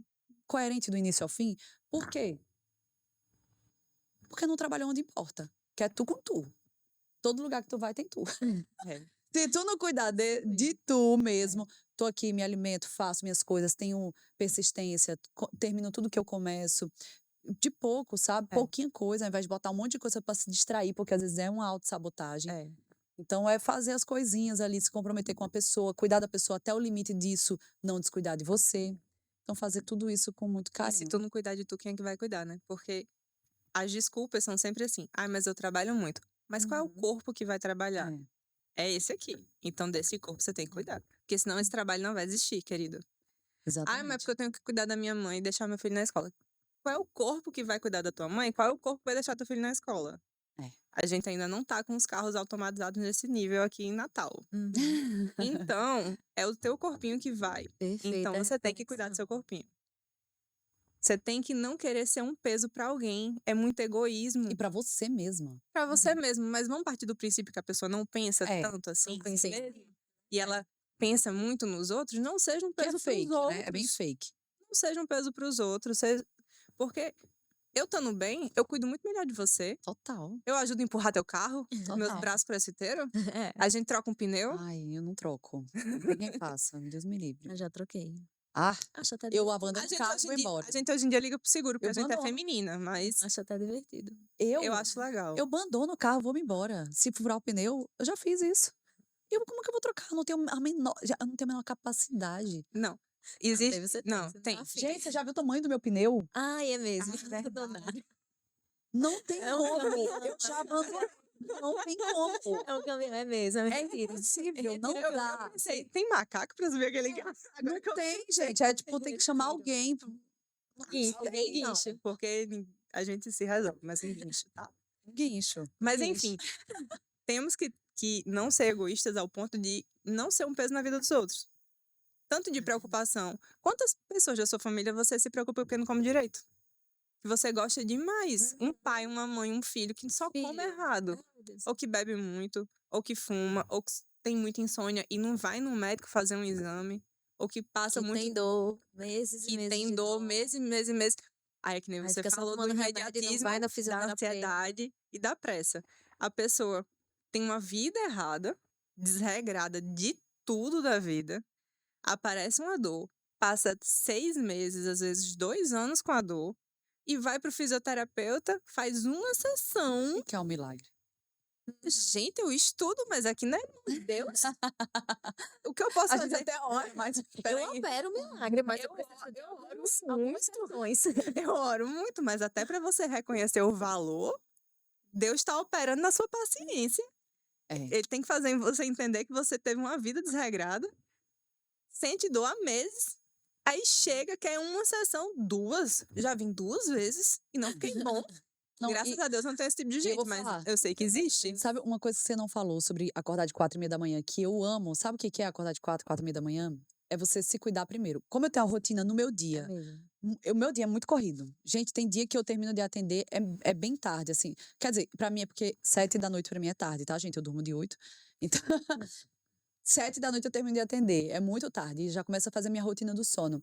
coerente do início ao fim. Por quê? Porque não trabalha onde importa, que é tu com tu. Todo lugar que tu vai tem tu. É. Se tu não cuidar de tu mesmo, tô aqui, me alimento, faço minhas coisas, tenho persistência, termino tudo que eu começo, de pouco, sabe? É. Pouquinha coisa, ao invés de botar um monte de coisa pra se distrair, porque às vezes é uma autossabotagem. É. Então é fazer as coisinhas ali, se comprometer com a pessoa, cuidar da pessoa até o limite disso, não descuidar de você. Então fazer tudo isso com muito E se carinho. tu não cuidar de tu, quem é que vai cuidar, né? Porque as desculpas são sempre assim. Ah, mas eu trabalho muito. Mas qual é o Uhum. corpo que vai trabalhar? É, É esse aqui. Então, desse corpo você tem que cuidar. Porque senão esse trabalho não vai existir, querido. Ah, mas é exatamente. porque eu tenho que cuidar da minha mãe e deixar meu filho na escola. Qual é o corpo que vai cuidar da tua mãe? Qual é o corpo que vai deixar teu filho na escola? É. A gente ainda não tá com os carros automatizados nesse nível aqui em Natal. Uhum. Então, é o teu corpinho que vai. Perfeita Então, você tem que cuidar do reflexão. seu corpinho. Você tem que não querer ser um peso pra alguém. É muito egoísmo E pra você mesma. pra você mesmo. Mas vamos partir do princípio que a pessoa não pensa É, tanto assim, Não pensei. e ela pensa muito nos outros. Não seja um que é peso pros fake, né? É bem outros. fake. Não seja um peso pros outros. Porque eu estando bem, eu cuido muito melhor de você. Total. Eu ajudo a empurrar teu carro, meus Total. braços crossfiteiros. É, A gente troca um pneu. Ai, eu não troco. Ninguém faça, Deus me livre. eu já troquei. Ah, Acho até eu divertido. abandono o carro e vou embora. A gente hoje em dia liga pro seguro, porque Eu a gente é abandono. feminina, mas Acho até divertido. eu acho legal. Eu abandono o carro, vou me embora. Se furar o pneu, eu já fiz isso. Como que eu vou trocar? Eu não tenho a menor, eu não tenho a menor capacidade. Não. Teve, Existe. você tem. Não, Você não tem. tá afim. Gente, você já viu o tamanho do meu pneu? Ai, é mesmo. Ah, Não dá. Não tem É um como. caminhão. Eu já abandonei. Não tem como. É um caminhão, é mesmo. É É mentira. impossível, não Eu dá. pensei, tem macaco pra subir aquele carro? Não tem, gente. É tipo, tem que chamar alguém. Guincho, Alguém não, guincho. porque a gente se resolve, mas em guincho, tá? Um guincho. Mas Guincho. enfim, temos que não ser egoístas ao ponto de não ser um peso na vida dos outros. Tanto de preocupação. Quantas pessoas da sua família você se preocupa porque não come direito? Que você gosta demais. Um pai, uma mãe, um filho que só come Filho. errado. Ai, meu Deus. Ou que bebe muito, ou que fuma, ou que tem muita insônia e não vai no médico fazer um exame. Ou que passa Que muito tem dor, meses e que meses tem de dor, dor. meses e meses e meses. Aí é que nem Aí você fica só falou do tomando remédio e não imediatismo, vai na da fisioterapeuta. ansiedade e da pressa. A pessoa tem uma vida errada, desregrada de tudo da vida, aparece uma dor, passa 6 meses, às vezes 2 anos com a dor, e vai pro fisioterapeuta, faz uma sessão. O que é um milagre? Gente, eu estudo, mas aqui não é Deus. O que eu posso A gente fazer? até ora, mas Eu Peraí. opero milagre, mas eu Eu preciso oro, de eu oro algumas muito. sessões. Eu oro muito, mas até para você reconhecer o valor, Deus está operando na sua paciência. É. Ele tem que fazer você entender que você teve uma vida desregrada, sente dor há meses, aí chega, quer uma sessão, 2. Já vim 2 vezes e não fiquei bom. Não, Graças a Deus não tem esse tipo de eu gente, vou mas falar. eu sei que existe. Sabe uma coisa que você não falou sobre acordar de 4h30 que eu amo? Sabe o que é acordar de 4h30? É você se cuidar primeiro. Como eu tenho a rotina no meu É dia, mesmo. o meu dia é muito corrido. Gente, tem dia que eu termino de atender, é bem tarde, assim. Quer dizer, pra mim é porque 7 da noite pra mim é tarde, tá, gente? Eu durmo de 8. Então, 7 da noite eu termino de atender. É muito tarde. E já começo a fazer minha rotina do sono.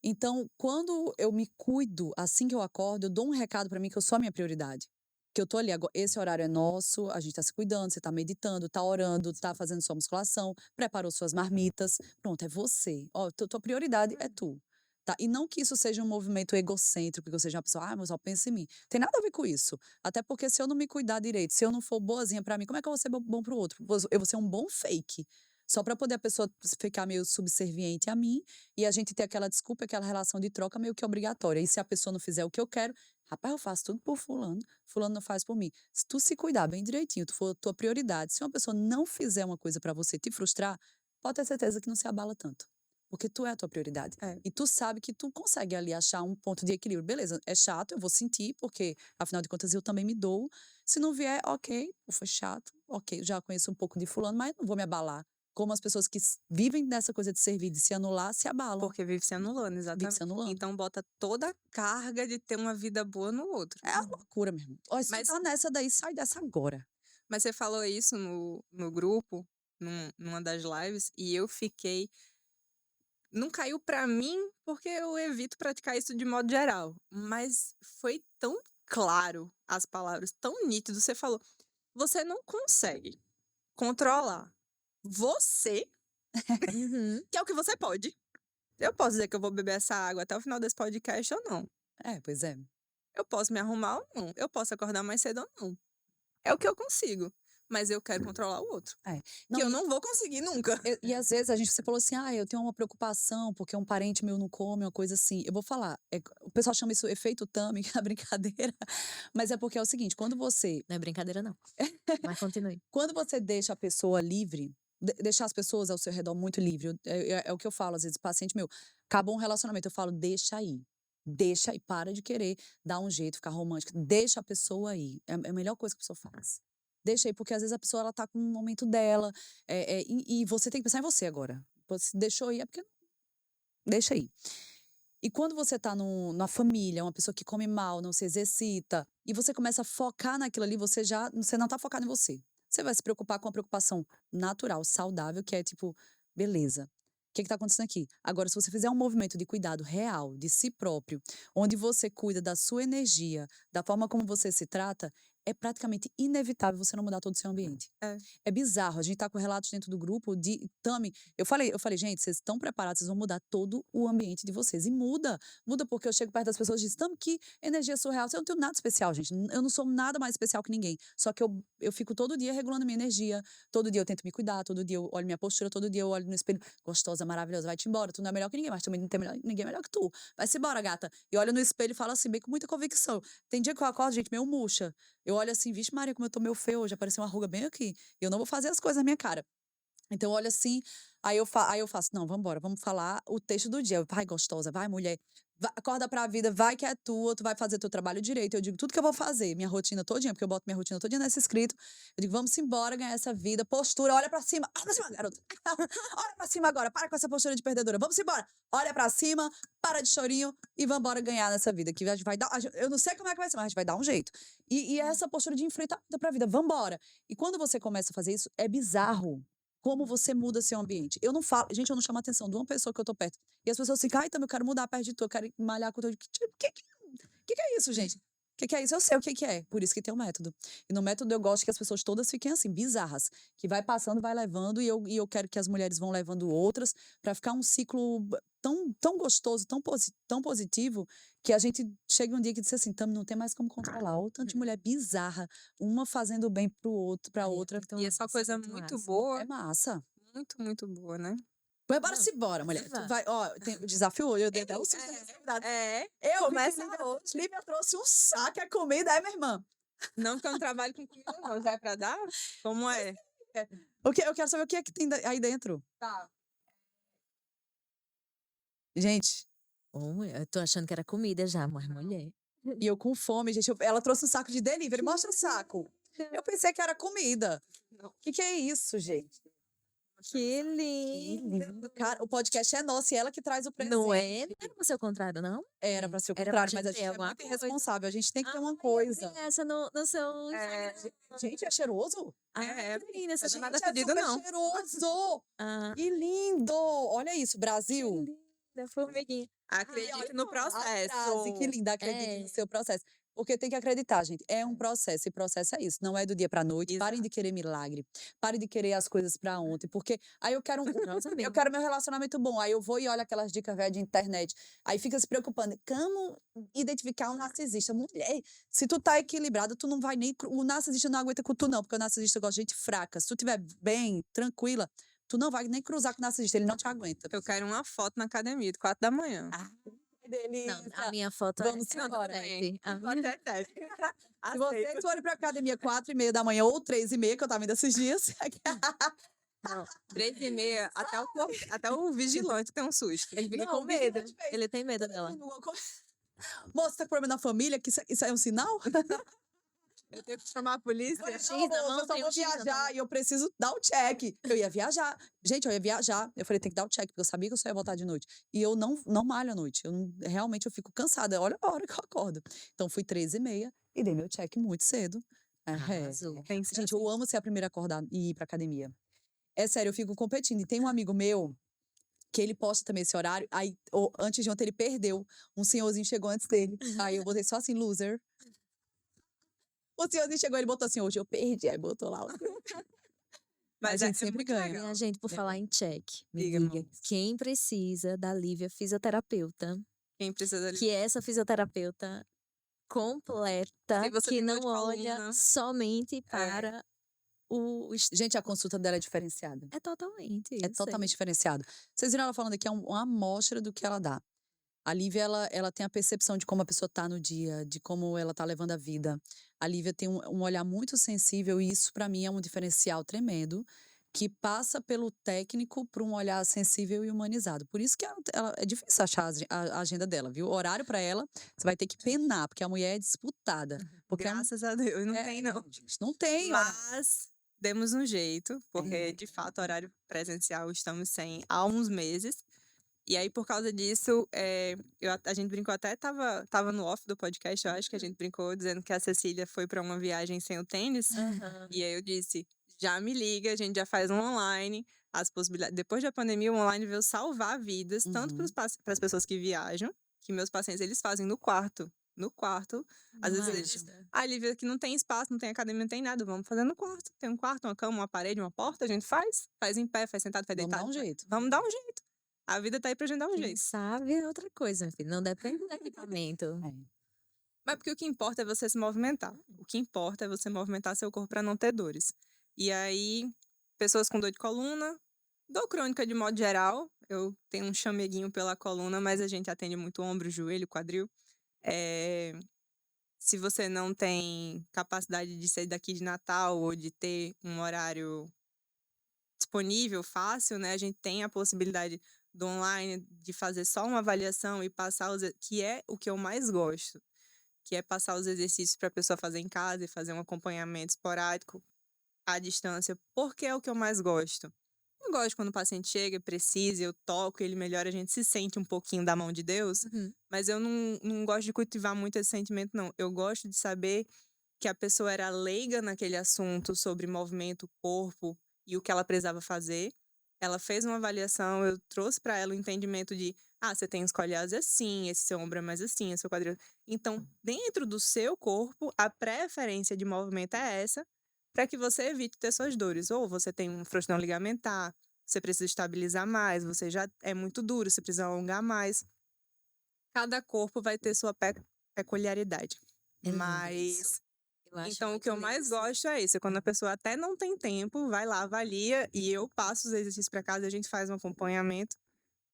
Então, quando eu me cuido, assim que eu acordo, eu dou um recado pra mim que eu sou a minha prioridade. Que eu tô ali, esse horário é nosso, a gente tá se cuidando, você tá meditando, tá orando, tá fazendo sua musculação, preparou suas marmitas. Pronto, é você. Ó, tua prioridade é tu. Tá? E não que isso seja um movimento egocêntrico, que eu seja uma pessoa, mas só pensa em mim. Tem nada a ver com isso. Até porque se eu não me cuidar direito, se eu não for boazinha pra mim, como é que eu vou ser bom pro outro? Eu vou ser um bom fake. Só pra poder a pessoa ficar meio subserviente a mim e a gente ter aquela desculpa, aquela relação de troca meio que obrigatória. E se a pessoa não fizer o que eu quero, rapaz, eu faço tudo por fulano, fulano não faz por mim. Se tu se cuidar bem direitinho, tu for tua prioridade, se uma pessoa não fizer uma coisa pra você te frustrar, pode ter certeza que não se abala tanto. Porque tu é a tua prioridade. É. E tu sabe que tu consegue ali achar um ponto de equilíbrio. Beleza, é chato, eu vou sentir, porque afinal de contas eu também me dou. Se não vier, ok, foi chato, ok, já conheço um pouco de fulano, mas não vou me abalar. Como as pessoas que vivem dessa coisa de servir, de se anular, se abalam. Porque vive se anulando, Vive se exatamente. anulando. Então bota toda a carga de ter uma vida boa no outro. É uma loucura, meu irmão. Olha, se tu Mas- tá nessa daí, sai dessa agora. Mas você falou isso no grupo, numa das lives, e eu fiquei. Não caiu pra mim, porque eu evito praticar isso de modo geral. Mas foi tão claro as palavras, tão nítido. Você falou, você não consegue controlar você, Uhum. que é o que você pode. Eu posso dizer que eu vou beber essa água até o final desse podcast ou não. É, pois é. Eu posso me arrumar ou não. Eu posso acordar mais cedo ou não. É o que eu consigo. Mas eu quero controlar o outro. É. Que eu não vou conseguir nunca. E às vezes você falou assim, eu tenho uma preocupação porque um parente meu não come, uma coisa assim. Eu vou falar, o pessoal chama isso efeito tummy, que é a brincadeira, mas é porque é o seguinte, quando você Não é brincadeira, não. Mas continue. Quando você deixa a pessoa livre, deixar as pessoas ao seu redor muito livre, é o que eu falo, às vezes, paciente meu, acabou um relacionamento, eu falo, deixa aí. Deixa e para de querer dar um jeito, ficar romântica. Deixa a pessoa aí. É a melhor coisa que a pessoa faz. Deixa aí, porque às vezes a pessoa ela tá com um momento dela, e você tem que pensar em você agora. Você deixou aí, é porque. Deixa aí. E quando você tá na família, uma pessoa que come mal, não se exercita, e você começa a focar naquilo ali, você não tá focado em você. Você vai se preocupar com a preocupação natural, saudável, que é tipo, beleza. O que tá acontecendo aqui? Agora, se você fizer um movimento de cuidado real, de si próprio, onde você cuida da sua energia, da forma como você se trata, é praticamente inevitável você não mudar todo o seu ambiente. É bizarro. A gente tá com relatos dentro do grupo de Tami. Eu falei, gente, vocês estão preparados, vocês vão mudar todo o ambiente de vocês. E muda. Muda porque eu chego perto das pessoas e digo, Tami, que energia surreal. Eu não tenho nada especial, gente. Eu não sou nada mais especial que ninguém. Só que eu fico todo dia regulando minha energia. Todo dia eu tento me cuidar, todo dia eu olho minha postura, todo dia eu olho no espelho. Gostosa, maravilhosa, vai-te embora. Tu não é melhor que ninguém, mas também não tem ninguém melhor que tu. Vai-se embora, gata. E olha no espelho e fala assim, bem com muita convicção. Tem dia que eu acordo, gente, meio murcha. Eu olho assim, vixe Maria, como eu tô meio feio hoje, apareceu uma ruga bem aqui. E eu não vou fazer as coisas na minha cara. Então, eu olho assim, aí eu faço, não, vambora, vamos falar o texto do dia. Vai, gostosa, vai, mulher. Acorda pra vida, vai que é tua, tu vai fazer teu trabalho direito. Eu digo tudo que eu vou fazer, minha rotina todinha, porque eu boto minha rotina todinha nesse escrito. Eu digo, vamos embora ganhar essa vida. Postura, olha pra cima, garota. Olha pra cima agora, para com essa postura de perdedora. Vamos embora. Olha pra cima, para de chorinho e vambora ganhar nessa vida. Que a gente vai dar, eu não sei como é que vai ser, mas a gente vai dar um jeito. E essa postura de enfrentamento pra vida, vambora. E quando você começa a fazer isso, é bizarro como você muda seu ambiente. Eu não falo, gente, eu não chamo a atenção de uma pessoa que eu tô perto. E as pessoas ficam, também eu quero mudar perto de tu, eu quero malhar com tu. Que que é isso, gente? O que é isso? Eu sei o que é. Por isso que tem o método. E no método eu gosto que as pessoas todas fiquem assim, bizarras. Que vai passando, vai levando, e eu quero que as mulheres vão levando outras, pra ficar um ciclo tão gostoso, tão positivo, que a gente chega um dia que diz assim, Tami, não tem mais como controlar. Ou tanto de mulher bizarra, uma fazendo bem pra Ai, é outra. muito E é só massa, coisa muito muito massa. boa, É massa. muito boa, né? Vai, bora Não, se bora, mulher. mas Tu vá. vai, ó, tem o desafio hoje, eu dei até um susto É, nessa convidada. é. Eu vi que Começa Lívia, hoje. Lívia trouxe um saco, a comida, é, minha irmã? Não que eu não trabalho com comida, não. Já é pra dar? Como é? Eu quero saber o que é que tem aí dentro. Tá. Gente, Eu tô achando que era comida já, mas mulher. e eu com fome, gente. Ela trouxe um saco de delivery. Mostra o saco. Eu pensei que era comida. Não. O que é isso, gente? Que Que lindo. lindo. Cara, o podcast é nosso e ela que traz o presente. Não é? Não era pra ser o contrário, não? Era pra ser o Era pra contrário, mas a gente ter gente é alguma muito coisa. irresponsável. A gente tem que ter uma Ai, eu coisa. vi essa no seu É, Instagram. Gente, é cheiroso? É, Que linda essa não é Gente, nada é pedido, super não. cheiroso. Ah, Que lindo. Olha isso, que Brasil. linda, formiguinha. Acredite olha no a frase, que processo. linda, acredite no É. seu processo. Porque tem que acreditar, gente. É um processo, e processo é isso. Não é do dia pra noite. Parem de Exato. querer milagre. Parem de querer as coisas pra ontem. Porque aí eu quero Nossa, eu amiga. quero meu relacionamento bom. Aí eu vou e olho aquelas dicas velhas de internet. Aí fica se preocupando. Como identificar um narcisista? Mulher, se tu tá equilibrado, tu não vai nem. O narcisista não aguenta com tu, não. Porque o narcisista gosta de gente fraca. Se tu tiver bem, tranquila, tu não vai nem cruzar com o narcisista. Ele não te aguenta. Eu quero uma foto na academia, de 4 da manhã. Ah, que Não, delícia. a minha foto Vamos é embora. sete. A Pode minha... ser sete. Se vocês forem pra academia 4h30 da manhã ou 3h30, que eu tava indo esses dias, Não, 3h30, até o vigilante tem um susto. Ele fica Não, com medo. vigilante fez. Ele tem medo dela. Moço, tá com problema na família? Que isso é um sinal? Eu tenho que chamar a polícia. Olha, X não, na moço, mão, eu só tem vou um X na viajar mão. e eu preciso dar o check. Eu ia viajar. Gente, eu ia viajar. Eu falei, tem que dar o check, porque eu sabia que eu só ia voltar de noite. E eu não malho à noite. Realmente eu fico cansada. Olha a hora que eu acordo. Então fui 3h30 e dei meu check muito cedo. É. Arrasou. Tem que ser Gente, eu assim. amo ser a primeira a acordar e ir pra academia. É sério, eu fico competindo. E tem um amigo meu que ele posta também esse horário. Aí, antes de ontem, ele perdeu. Um senhorzinho chegou antes dele. Aí eu botei só assim, loser. O senhorzinho chegou, ele botou assim, hoje eu perdi. Aí botou lá. Mas a gente sempre muito ganha. legal. Minha gente, por falar em check, me Diga, diga, moça. quem precisa da Lívia fisioterapeuta, Quem precisa que é essa fisioterapeuta completa, Se você que tem dor não de olha coluna. somente para o... Gente, a consulta dela é diferenciada. É totalmente, É eu sei. totalmente diferenciado. Vocês viram ela falando aqui, é uma amostra do que ela dá. A Lívia, ela tem a percepção de como a pessoa tá no dia, de como ela tá levando a vida. A Lívia tem um olhar muito sensível e isso, pra mim, é um diferencial tremendo, que passa pelo técnico para um olhar sensível e humanizado. Por isso que é difícil achar a agenda dela, viu? O horário pra ela, você vai ter que penar, porque a mulher é disputada. Porque Graças a Deus, não é, tem, não. gente, não tem horário. Mas demos um jeito, porque de fato, horário presencial estamos sem há uns meses. E aí, por causa disso, a gente brincou até, tava no off do podcast, eu acho que a gente brincou dizendo que a Cecília foi para uma viagem sem o tênis. E aí eu disse, já me liga, a gente já faz um online, as possibilidades. Depois da pandemia, o online veio salvar vidas, tanto para as pessoas que viajam, que meus pacientes, eles fazem no quarto. No quarto, às vezes eles... A Lívia que não tem espaço, não tem academia, não tem nada, vamos fazer no quarto. Tem um quarto, uma cama, uma parede, uma porta, a gente faz em pé, faz sentado, faz Vamos deitado. dar um jeito. Vamos dar um jeito. A vida tá aí pra gente dar um Quem jeito. sabe é outra coisa, meu filho. Não depende do equipamento. Mas porque o que importa é você se movimentar. O que importa é você movimentar seu corpo para não ter dores. E aí, pessoas com dor de coluna, dor crônica de modo geral, eu tenho um chameguinho pela coluna, mas a gente atende muito ombro, joelho, quadril. Se você não tem capacidade de sair daqui de Natal ou de ter um horário disponível, fácil, né? A gente tem a possibilidade do online de fazer só uma avaliação e passar que é o que eu mais gosto, que é passar os exercícios para a pessoa fazer em casa e fazer um acompanhamento esporádico à distância, porque é o que eu mais gosto. Eu gosto quando o paciente chega e precisa, eu toco, ele melhora, a gente se sente um pouquinho da mão de Deus, mas eu não gosto de cultivar muito esse sentimento, não. Eu gosto de saber que a pessoa era leiga naquele assunto sobre movimento, corpo e o que ela precisava fazer. Ela fez uma avaliação, eu trouxe para ela o entendimento de Ah, você tem escoliose assim, esse seu ombro é mais assim, esse seu quadril. Então, dentro do seu corpo, a preferência de movimento é essa, para que você evite ter suas dores. Ou você tem um frouxidão ligamentar, você precisa estabilizar mais, você já é muito duro, você precisa alongar mais. Cada corpo vai ter sua peculiaridade. É lindo isso. Mas Eu acho então, o muito que eu lindo mais isso. gosto é isso, é quando a pessoa até não tem tempo, vai lá, avalia, e eu passo os exercícios para casa, a gente faz um acompanhamento,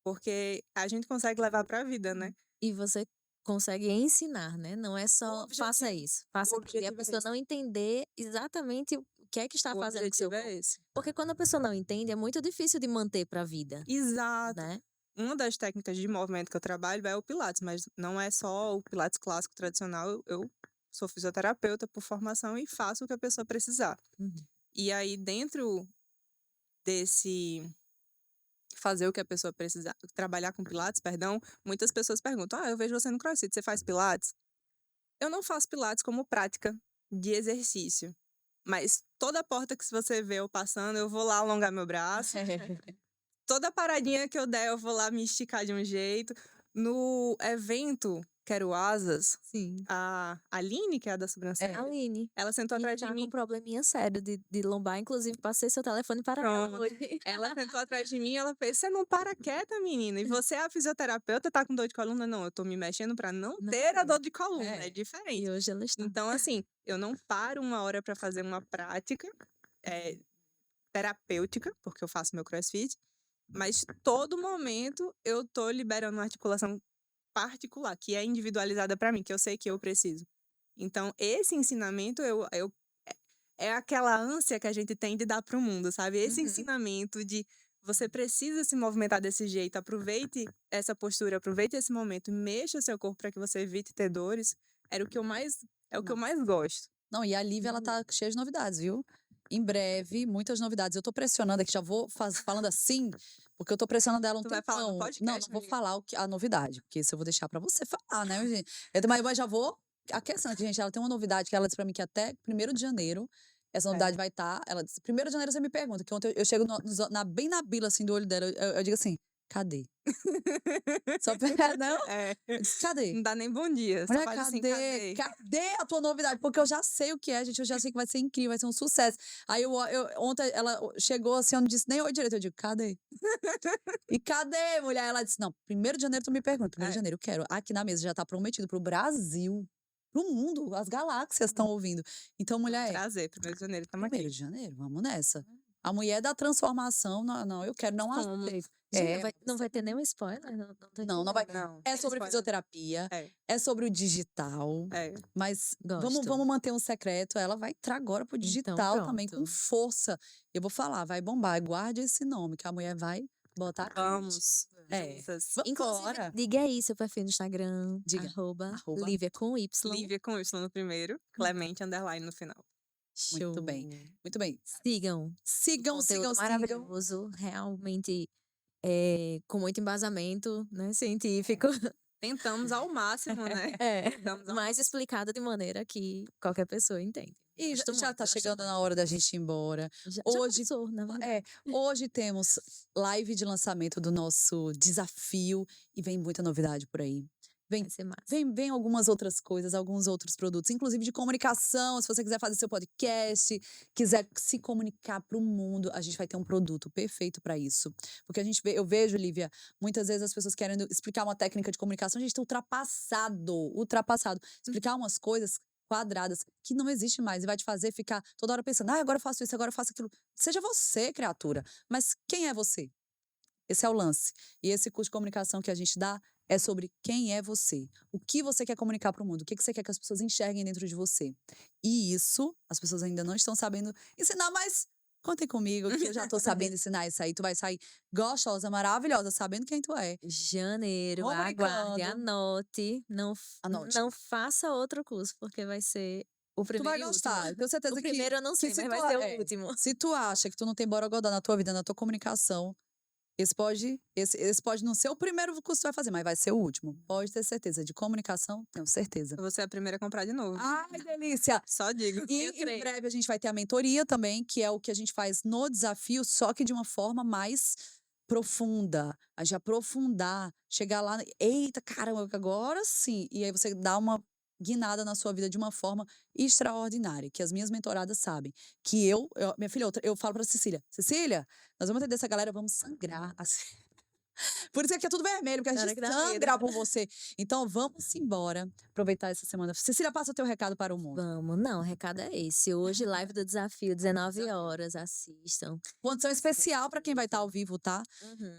porque a gente consegue levar para a vida, né? E você consegue ensinar, né? Não é O só faça objetivo, isso, o faça aquilo. E a objetivo é pessoa esse. não entender exatamente o que é que está O fazendo com o seu objetivo é corpo. esse. Porque quando a pessoa não entende, é muito difícil de manter para a vida, Exato. né? Uma das técnicas de movimento que eu trabalho é o Pilates, mas não é só o Pilates clássico tradicional. Eu sou fisioterapeuta por formação e faço o que a pessoa precisar. Uhum. E aí, dentro desse fazer o que a pessoa precisar, trabalhar com Pilates, perdão, muitas pessoas perguntam: ah, eu vejo você no CrossFit, você faz Pilates? Eu não faço Pilates como prática de exercício, mas toda porta que você vê eu passando, eu vou lá alongar meu braço. Toda paradinha que eu der, eu vou lá me esticar de um jeito. No evento Quero Asas, Sim. a Aline, que é a da sobrancelha, Aline, ela sentou que atrás de tá com um mim. probleminha sério de lombar, inclusive passei seu telefone para ela Pronto. hoje. Ela sentou atrás de mim e ela fez: você não para quieta, menina. E você é a fisioterapeuta, tá com dor de coluna? Não, eu tô me mexendo pra não Não ter a ter. dor de coluna. É. É diferente. E hoje ela está. Então, assim, eu não paro uma hora pra fazer uma prática terapêutica, porque eu faço meu CrossFit, mas todo momento eu tô liberando uma articulação particular, que é individualizada pra mim, que eu sei que eu preciso. Então, esse ensinamento é aquela ânsia que a gente tem de dar pro mundo, sabe? Esse Uhum. ensinamento de você precisa se movimentar desse jeito, aproveite essa postura, aproveite esse momento, mexa seu corpo para que você evite ter dores, era o que eu mais, é o que eu mais gosto. Não, e a Lívia, ela tá cheia de novidades, viu? Em breve, muitas novidades. Eu tô pressionando aqui, já vou falando assim, porque eu tô pressionando ela um Tu vai falar no tempão. Não, podcast, não vou amiga? falar a novidade, porque isso eu vou deixar pra você falar, né, gente? Mas já vou. A questão é que, gente, ela tem uma novidade que ela disse pra mim que até 1º de janeiro, essa novidade vai estar. Ela disse: 1º de janeiro você me pergunta, que ontem eu chego bem na bila, assim, do olho dela, eu digo assim: cadê? Só pra. Não? É, Eu disse: cadê? não dá nem bom dia, só Mulher, faz assim, cadê? cadê? Cadê a tua novidade? Porque eu já sei o que é, gente. Eu já sei que vai ser incrível, vai ser um sucesso. Aí ontem ela chegou assim, eu não disse nem oi direito. Eu digo, cadê? E cadê, mulher? Ela disse, não, 1º de janeiro tu me pergunta. 1º de janeiro eu quero. Aqui na mesa já tá prometido pro Brasil, pro mundo, as galáxias estão ouvindo. Então, Vamos mulher, trazer, 1º de janeiro, estamos 1º aqui. de janeiro, vamos nessa. A mulher da transformação, não, eu quero, não Somos. aceito. Gente, não vai ter nenhum spoiler? Não tô Não vai. entendendo. Não, É sobre spoiler. fisioterapia, É, é sobre o digital, é. mas Gosto. vamos manter um secreto. Ela vai entrar agora pro Então, digital também, com pronto. força. Eu vou falar, vai bombar. Guarde esse nome, que a mulher vai botar quente. Vamos. É. Juntas. Vamos Inclusive, embora. diga aí seu perfil no Instagram, Diga. arroba Arroba. Lívia com Y. Lívia com Y no primeiro, Clemente underline no final. Muito bem. Muito bem. Sigam. Sigam, sigam, Conteúdo sigam. maravilhoso, realmente com muito embasamento, né, científico. Tentamos ao máximo, né? Tentamos ao Mas explicado de maneira que qualquer pessoa entende. E Gosto já muito, tá gosto chegando muito. na hora da gente ir embora. Já Hoje, passou, na verdade. hoje temos live de lançamento do nosso desafio e vem muita novidade por aí. Vai ser massa. Vem algumas outras coisas, alguns outros produtos, inclusive de comunicação. Se você quiser fazer seu podcast, quiser se comunicar para o mundo, a gente vai ter um produto perfeito para isso. Porque eu vejo, Lívia, muitas vezes as pessoas querendo explicar uma técnica de comunicação, a gente está ultrapassado. Explicar umas coisas quadradas que não existe mais e vai te fazer ficar toda hora pensando, agora eu faço isso, agora eu faço aquilo. Seja você, criatura. Mas quem é você? Esse é o lance. E esse curso de comunicação que a gente dá é sobre quem é você. O que você quer comunicar para o mundo. O que você quer que as pessoas enxerguem dentro de você. E isso, as pessoas ainda não estão sabendo ensinar, mas contem comigo que eu já tô sabendo ensinar isso aí. Tu vai sair gostosa, maravilhosa, sabendo quem tu é. Janeiro, aguarde, anote. Não faça outro curso, porque vai ser o Tu primeiro vai e gostar. último. Tenho certeza O primeiro eu não sei, se mas tu vai ser o último. Se tu acha que tu não tem borogodó na tua vida, na tua comunicação, esse pode não ser o primeiro curso que tu vai fazer, mas vai ser o último. Pode ter certeza. De comunicação, tenho certeza. Eu vou ser a primeira a comprar de novo. Ai, delícia! Só digo. E em breve a gente vai ter a mentoria também, que é o que a gente faz no desafio, só que de uma forma mais profunda, a gente aprofundar, chegar lá, eita, caramba, agora sim. E aí você dá uma guinada na sua vida de uma forma extraordinária, que as minhas mentoradas sabem. Que minha filha, eu falo pra Cecília, Cecília, nós vamos atender essa galera, vamos sangrar. Assim. Por isso é que é tudo vermelho, porque a Na hora gente que dá medo. sangra por você. Então vamos embora, aproveitar essa semana. Cecília, passa o teu recado para o mundo. Vamos, não, o recado é esse. Hoje, live do desafio, 19 horas, assistam. Condição especial para quem vai estar ao vivo, tá?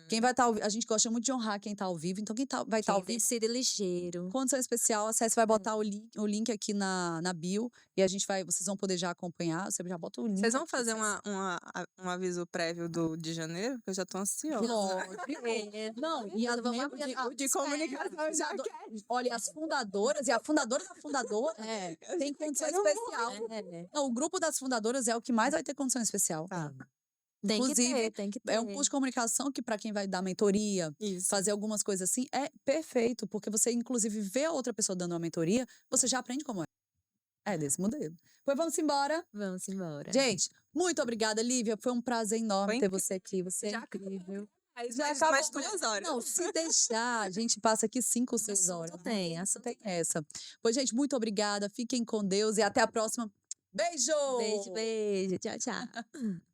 Quem vai estar ao vivo, a gente gosta muito de honrar quem tá ao vivo, então quem vai estar ao Quem vivo, decide ligeiro. condição especial, acesse, vai botar o link aqui na bio e vocês vão poder já acompanhar, você já bota o link. Vocês vão aqui, fazer acessa. um aviso prévio de janeiro? Que eu já tô ansiosa. Lógico. Não, e Vamos O de comunicação já quer. olha, as fundadoras e a fundadora da fundadora tem condição especial. Não, o grupo das fundadoras é o que mais vai ter condição especial. Tá. Tem que Inclusive, ter, tem que ter. É um curso de comunicação que, para quem vai dar mentoria, Isso. fazer algumas coisas assim, é perfeito, porque você, inclusive, vê a outra pessoa dando uma mentoria, você já aprende como é. É desse modelo. Pois vamos embora. Vamos embora. Gente, muito obrigada, Lívia. Foi um prazer enorme Foi ter você aqui. Você é Já incrível. Já acabou, mais 2 horas. Não, se deixar, a gente passa aqui 5 ou 6 horas. Assunto tem. Tem essa. Pois, gente, muito obrigada. Fiquem com Deus e até a próxima. Beijo! Beijo, beijo. Tchau, tchau.